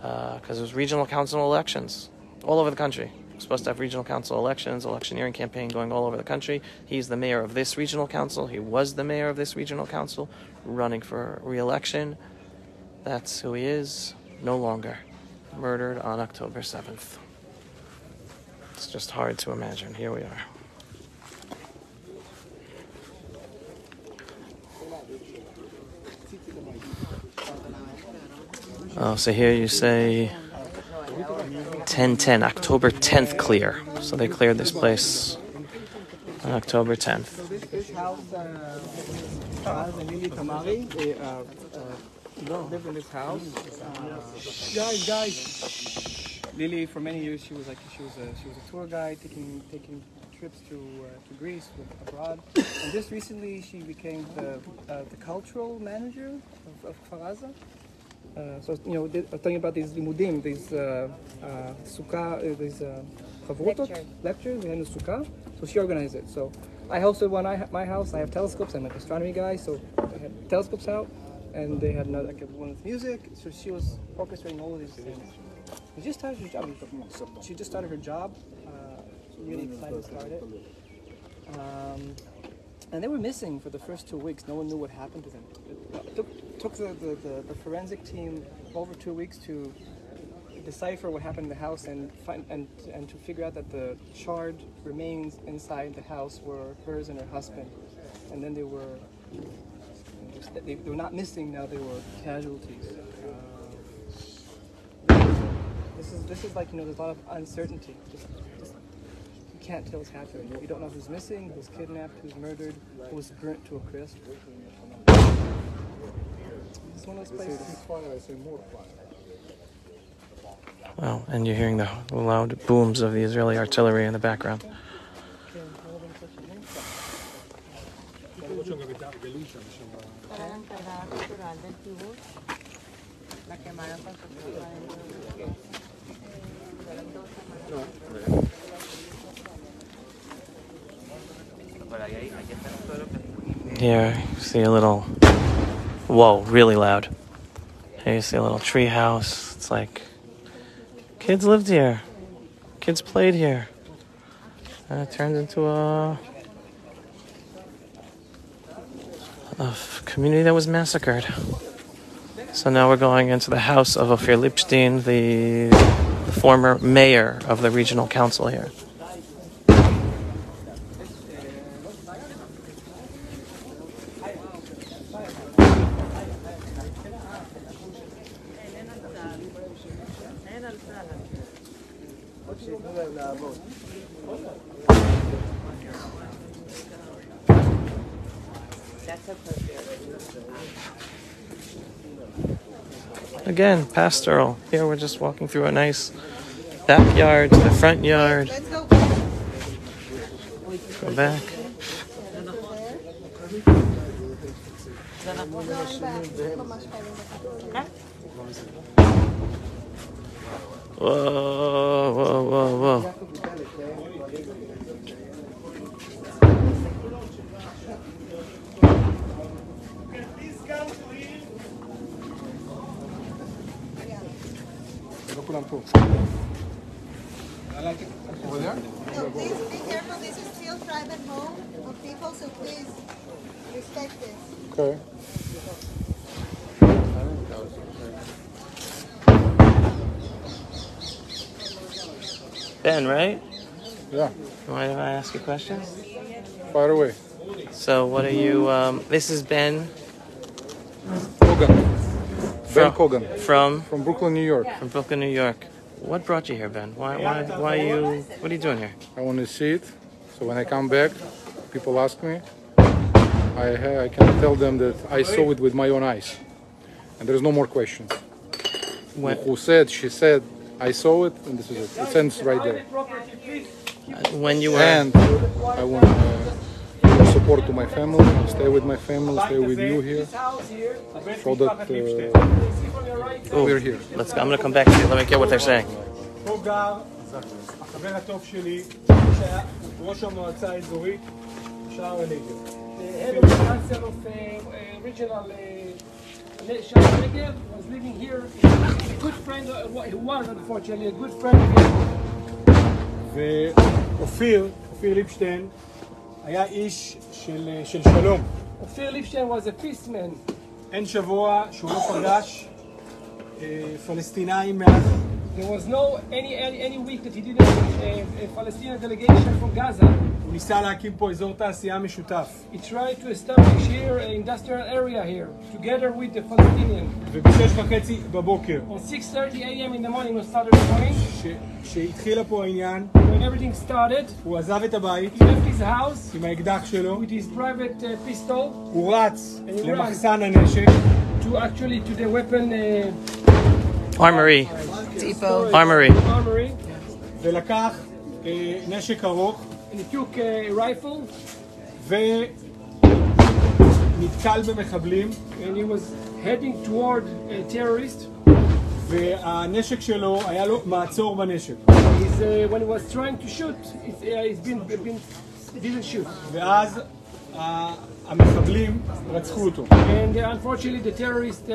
B: Because it was regional council elections all over the country. We're supposed to have regional council elections, electioneering campaign going all over the country. He's the mayor of this regional council. He was the mayor of this regional council, running for re-election. That's who he is. No longer. Murdered on October 7th. It's just hard to imagine. Here we are. Oh, so here you say 10/10, October 10th clear. So they cleared this place on October 10th.
E: This house, Charles and Lily Tamari, they lived in this house. Guys. Lily, for many years, she was a tour guide, taking trips to Greece, abroad. And just recently, she became the cultural manager of Kfar Aza. So I was telling about these limudim, these sukkah, these chavrutot, lectures. We had in the sukkah. So she organized it. So I hosted one at my house. I have telescopes. I'm an astronomy guy, so I had telescopes out, and they had another one with music. So she was orchestrating all of these things. She just started her job. She just started her job. Really excited to start it. And they were missing for the first 2 weeks. No one knew what happened to them. It took the forensic team over 2 weeks to decipher what happened in the house and to figure out that the charred remains inside the house were hers and her husband. And then they were not missing. Now they were casualties. This is like, there's a lot of uncertainty. Just you can't tell what's happening. You don't know who's missing, who's kidnapped, who's murdered, who was burnt to a crisp. It's one of those places.
B: Wow, and you're hearing the loud booms of the Israeli artillery in the background. Here, you see a little, whoa, really loud. Here you see a little tree house. It's like, kids lived here. Kids played here. And it turned into a community that was massacred. So now we're going into the house of Ophir Lipstein, the former mayor of the regional council here. Again, pastoral. Here we're just walking through a nice backyard to the front yard. Go back. Whoa, whoa, whoa, whoa.
C: Over there? No, please be careful. This is still private home of people, so please respect this.
D: Okay.
B: Ben, right?
D: Yeah.
B: Mind if I ask you questions?
D: Fire away.
B: So what are you, this is Ben.
D: Kogan. Ben Kogan.
B: From
D: Brooklyn, New York.
B: From Brooklyn, New York. What brought you here, Ben? Why are you? What are you doing here?
D: I want to see it. So when I come back, people ask me. I can tell them that I saw it with my own eyes, and there is no more questions. Who said? She said. I saw it, and this is it. It ends right there.
B: When you were.
D: And I want support to my family. Stay with my family. Stay with you here. So that we're here.
B: I'm gonna come back to you. Let me get what they're saying.
F: פה גר החבר הטוב שלי, שהיה ראש המועצה האזורית שער הנגב.
J: The head of the council of regional Sha'ar HaNegev was living here. A good friend, he was unfortunately a good friend of him.
F: ואופיר ליבשטיין, היה איש של שלום.
J: Ophir Lipstein was a peaceman.
F: אין שבוע שהוא לא פגש פלסטינאים מאז.
J: There was no any week that he didn't a Palestinian delegation from Gaza.
F: הוא ניסה להקים פה אזור תעשייה משותף.
J: He tried to establish here an industrial area here, together with the Palestinians.
F: וב-6:30 בבוקר.
J: On 6:30 a.m. in the morning, on Saturday morning.
F: שהתחילה פה העניין.
J: When everything started.
F: הוא עזב את הבית.
J: He left his house.
F: עם האקדח שלו.
J: With his private pistol.
F: הוא רץ למחסן הנשק.
J: To the weapon.
B: Armory.
J: Depot.
B: Armory.
F: ולקח נשק ארוך.
J: And he took a rifle.
F: ונתקל במחבלים.
J: And he was heading toward a terrorist.
F: והנשק שלו היה לו מעצור בנשק.
J: When he was trying to shoot, he didn't shoot.
F: ואז המחבלים רצחו אותו.
J: And unfortunately the terrorists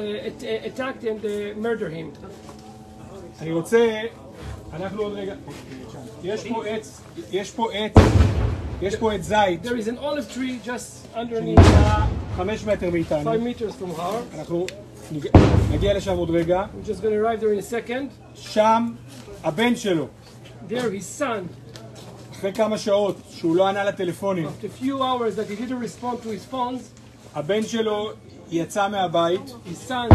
J: attacked and murdered him.
F: אני רוצה, אנחנו עוד רגע, יש פה עץ זית.
J: There is an olive tree just underneath.
F: 5 מטר מאיתנו.
J: 5 meters from her.
F: אנחנו נגיע לשם עוד רגע.
J: We're just going to arrive there in a second.
F: שם הבן שלו.
J: There his son.
F: אחרי כמה שעות שהוא לא ענה לטלפונים.
J: After a few hours that he didn't respond to his phones.
F: הבן שלו יצא מהבית.
J: His son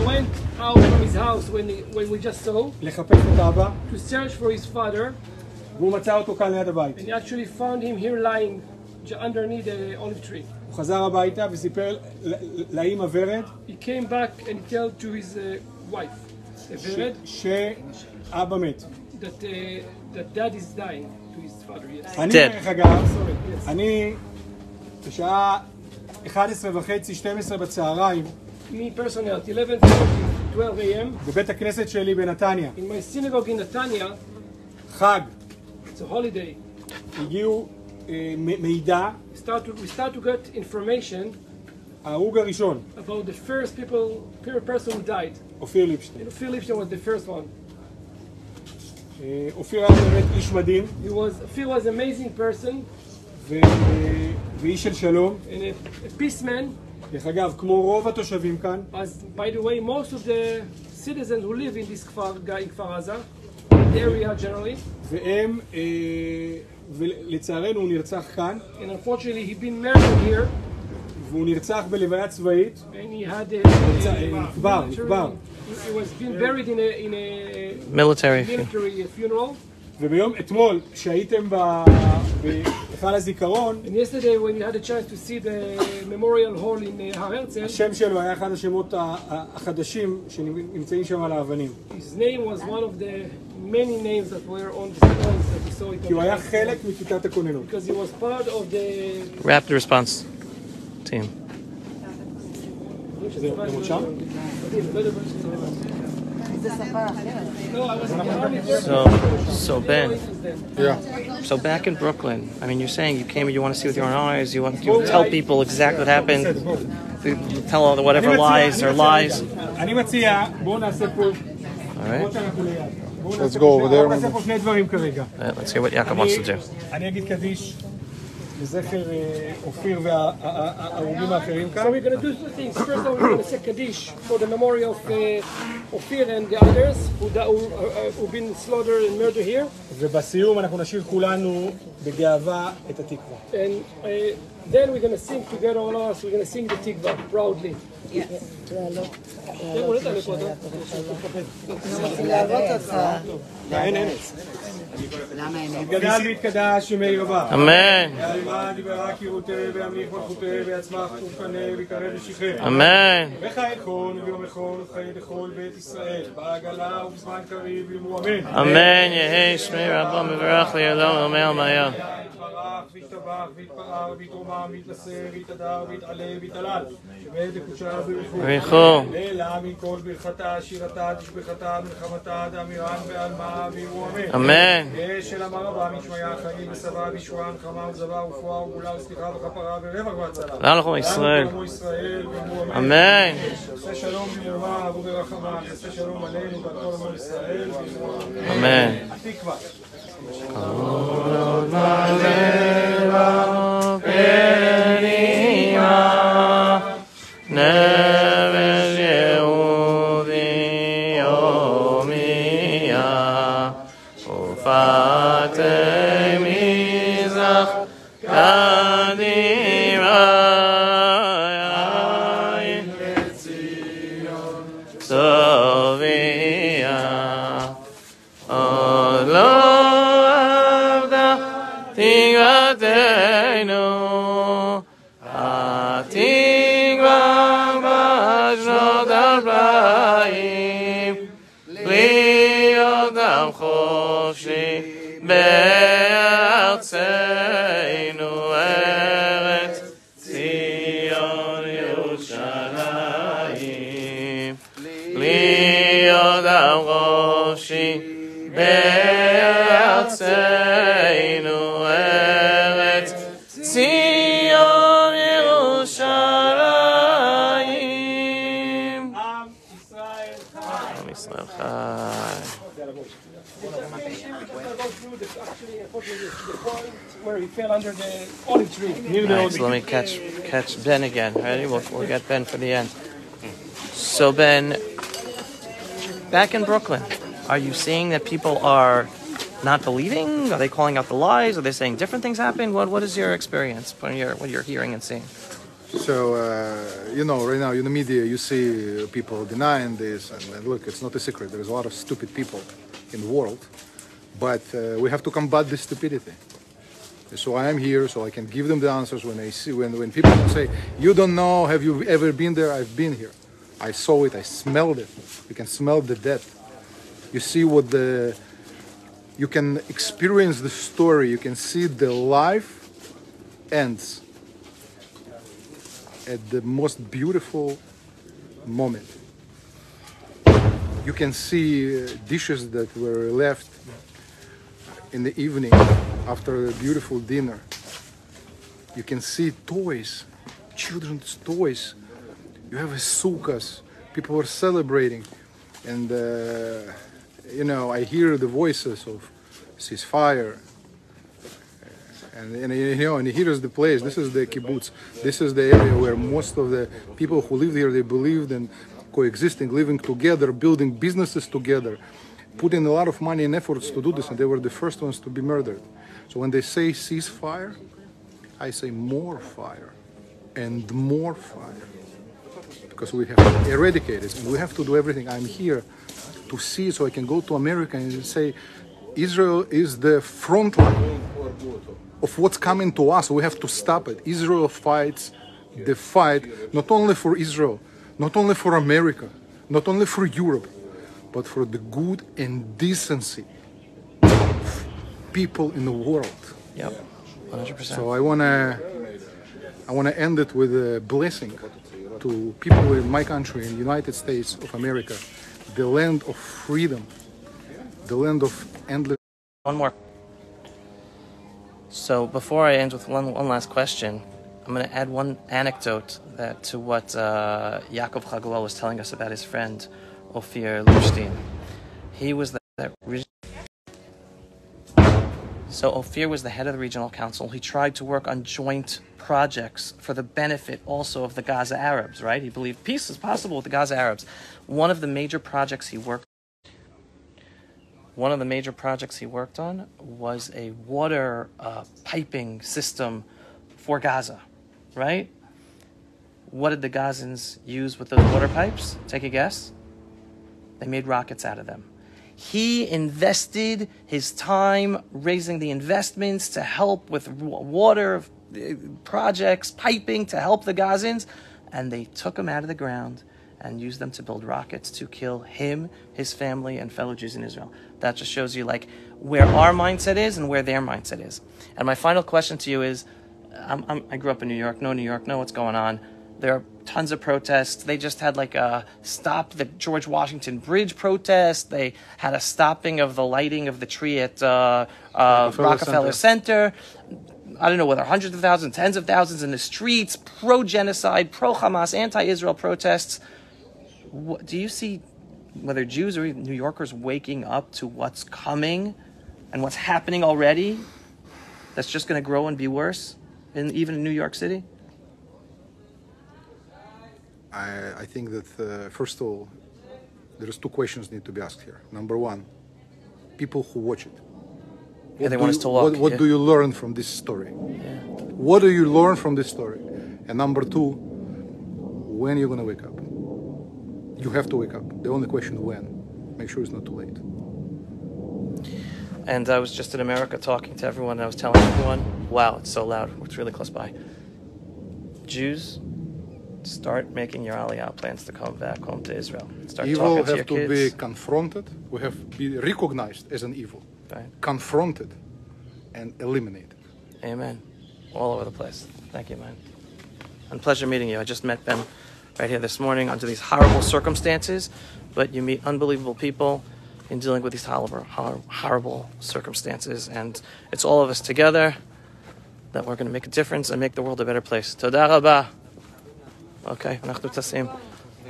J: went out from his house when we just saw.
F: לחפש את אבא.
J: To search for his father.
F: והוא מצא אותו כאן ליד הבית.
J: And he actually found him here lying underneath the olive tree.
F: הוא חזר הביתה וסיפר לאמא ורד.
J: He came back and told to his wife, ורד,
F: שאבא מת.
J: That dad is dying to his father. Yes.
F: אני דרך אגב, אני בשעה 11:30-12 בצהריים.
J: Me personally at 11:12 a.m.
F: בבית הכנסת שלי בנתניה.
J: In my synagogue in Netanya.
F: חג.
J: It's a holiday.
F: הגיעו מידע.
J: We start to get information.
F: ההרוג הראשון.
J: About the first person who died.
F: אופיר ליבשטיין.
J: Ophir Lipstein was the first one.
F: אופיר היה באמת איש מדהים.
J: Ophir was an amazing person.
F: ואיש של שלום.
J: And a peaceman.
F: דרך אגב, כמו רוב התושבים כאן.
J: As by the way, most of the citizens who live in this Kfar Aza, the area generally.
F: והם, ולצערנו הוא נרצח כאן.
J: And unfortunately he been murdered here.
F: והוא נרצח בלוויה צבאית.
J: And he had
F: נקבר.
J: He was being buried in a
B: military
J: funeral.
F: וביום אתמול, כשהייתם בהיכל הזיכרון,
J: And yesterday when you had a chance to see the memorial hall in הר הרצל,
F: השם שלו היה אחד השמות החדשים שנמצאים שם על האבנים.
J: His name was one of the many names that were on the stones that we saw it.
F: כי הוא היה חלק מכיתת הכוננות.
J: Because he was part of the
B: rapid response team. So Ben,
D: yeah.
B: So back in Brooklyn, I mean, you're saying you came and you want to see with your own eyes, you want to tell people exactly what happened, tell all the whatever lies or lies.
F: אני מציע, בואו נעשה פה,
D: let's go over there.
F: נעשה פה שני דברים כרגע.
B: Let's hear what Yaakov wants to do.
F: אני אגיד קדיש לזכר אופיר וההרוגים האחרים כאן.
J: So we're going to do two things. First of all, we're going to say Kaddish for the memory of Ophir and the others who've been slaughtered and murdered here.
F: ובסיום אנחנו נשאיר כולנו בגאווה את התקווה.
J: And then we're going to sing together all of us. We're going to sing the Tikva proudly.
H: Yes.
F: גדל והתקדש שמי רבה.
B: אמן.
F: יאללה דיברה קירותה וימליך מלכותה ויצמח ופנה ויקרב ושכם.
B: אמן.
F: וחייכון ויום יכול וחיי לכל בית ישראל בעגלה ובזמן קריב יאמרו אמן.
B: אמן. יהי שמי רבו מברך לידו ומעל מיה.
F: יתברך ויתברך ויתפאר ויתרומם ויתלסה ויתהדר ויתעלה ויתהלל ועד לקודשה
B: ברכו.
F: לילה מכל ברכתה שירתה תשבחתה מלחמתה דאמירן בעלמה ויאמרו אמן.
B: אמן.
F: של אמר רבה משמיה חיים וסבה וישועה נחמה וזבה ופועה וגאולה וסליחה וכפרה ורווח והצלה.
B: לנו ישראל. אמן.
F: עשה שלום במרומה וברחמה, עשה שלום עלינו ועל כל עמו ישראל.
B: אמן.
F: התקווה.
B: נפש יהודי הומייה ופתי מזרח קדימה יין לציון סוביה עוד לא עבדה תקוותנו התקווה בשנות 40 להיות עם חופשי בארצנו ארץ ציון ירושלים להיות עם חופשי בארצנו ארץ ציון ירושלים עם ישראל חי.
J: Where he fell under the olive tree.
B: Alright, so let me catch Ben again. Ready? We'll get Ben for the end. So Ben, back in Brooklyn, are you seeing that people are not believing? Are they calling out the lies? Are they saying different things happened? What is your experience when what you're hearing and seeing?
M: So, right now in the media you see people denying this, and look, it's not a secret. There's a lot of stupid people in the world, but we have to combat this stupidity. So I am here so I can give them the answers when when people say, you don't know, have you ever been there? I've been here. I saw it, I smelled it. You can smell the death. You see you can experience the story. You can see the life ends at the most beautiful moment. You can see dishes that were left in the evening after a beautiful dinner. You can see toys, children's toys. You have sukkahs, people are celebrating, and I hear the voices of ceasefire. And here is the place. This is the kibbutz. This is the area where most of the people who lived here, they believed in coexisting, living together, building businesses together, putting a lot of money and efforts to do this, and they were the first ones to be murdered. So when they say ceasefire, I say more fire and more fire, because we have to eradicate it, and we have to do everything. I'm here to see, so I can go to America and say, Israel is the front line of what's coming to us. We have to stop it. Israel fights the fight not only for Israel, not only for America, not only for Europe, but for the good and decency of people in the world.
B: Yep, 100%.
M: So I wanna end it with a blessing to people in my country, in the United States of America, the land of freedom, the land of endless.
B: One more. So before I end with one last question, I'm going to add one anecdote to what Yaakov Chagla was telling us about his friend Ophir Lushtin. He was that So Ophir was the head of the regional council. He tried to work on joint projects for the benefit also of the Gaza Arabs, right? He believed peace is possible with the Gaza Arabs. One of the major projects he worked on was a water piping system for Gaza, right? What did the Gazans use with those water pipes? Take a guess. They made rockets out of them. He invested his time raising the investments to help with water projects, piping to help the Gazans, and they took them out of the ground and used them to build rockets to kill him, his family, and fellow Jews in Israel. That just shows you like where our mindset is and where their mindset is. And my final question to you is, I grew up in New York, know what's going on. There are tons of protests. They just had like a stop the George Washington Bridge protest. They had a stopping of the lighting of the tree at Rockefeller Center. I don't know whether hundreds of thousands, tens of thousands in the streets, pro-genocide, pro-Hamas, anti-Israel protests. Do you see whether Jews or even New Yorkers waking up to what's coming and what's happening already that's just going to grow and be worse, even in New York City?
M: I think that, first of all, there's two questions need to be asked here. Number one, people who watch it.
B: They want us to walk.
M: What do you learn from this story? What do you learn from this story? And number two, when are you going to wake up? You have to wake up. The only question when. Make sure it's not too late.
B: And I was just in America talking to everyone, and I was telling everyone, wow, it's so loud. It's really close by. Jews, start making your Aliyah plans to come back home to Israel. Start
M: evil
B: talking to your
M: have to
B: kids.
M: be confronted. We have to be recognized as an evil.
B: Right.
M: Confronted and eliminated.
B: Amen. All over the place. Thank you, man. And pleasure meeting you. I just met Ben right here this morning under these horrible circumstances, but you meet unbelievable people in dealing with these horrible circumstances, and it's all of us together that we're going to make a difference and make the world a better place. Toda rabah. Okay, אנחנו טסים.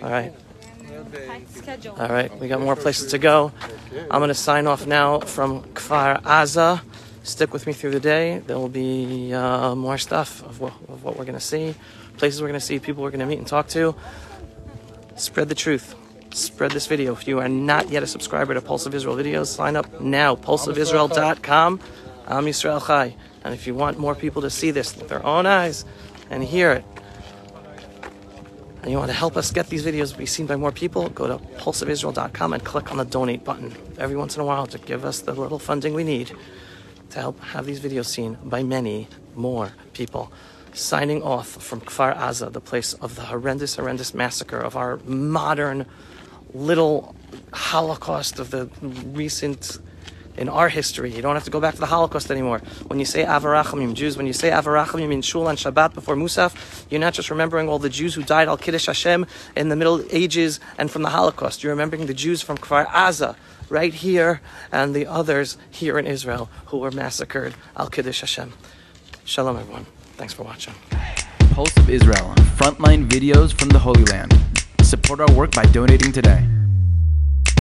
B: All right. All right, we got more places to go. I'm going to sign off now from Kfar Aza. Stick with me through the day. There will be more stuff of what we're going to see, places we're going to see, people we're going to meet and talk to. Spread the truth. Spread this video. If you are not yet a subscriber to Pulse of Israel videos, sign up now. pulseofisrael.com. Am Yisrael Chai. And if you want more people to see this with their own eyes and hear it, and you want to help us get these videos be seen by more people, go to pulseofisrael.com and click on the donate button every once in a while to give us the little funding we need to help have these videos seen by many more people. Signing off from Kfar Aza, the place of the horrendous massacre of our modern little Holocaust of the recent in our history. You don't have to go back to the Holocaust anymore. When you say Avarachamim, Jews, when you say Avarachamim in Shul on Shabbat before Musaf, you're not just remembering all the Jews who died al Kiddush Hashem in the Middle Ages and from the Holocaust. You're remembering the Jews from Kfar Aza right here and the others here in Israel who were massacred al Kiddush Hashem. Shalom, everyone. Thanks for watching.
N: Pulse of Israel, frontline videos from the Holy Land. Support our work by donating today.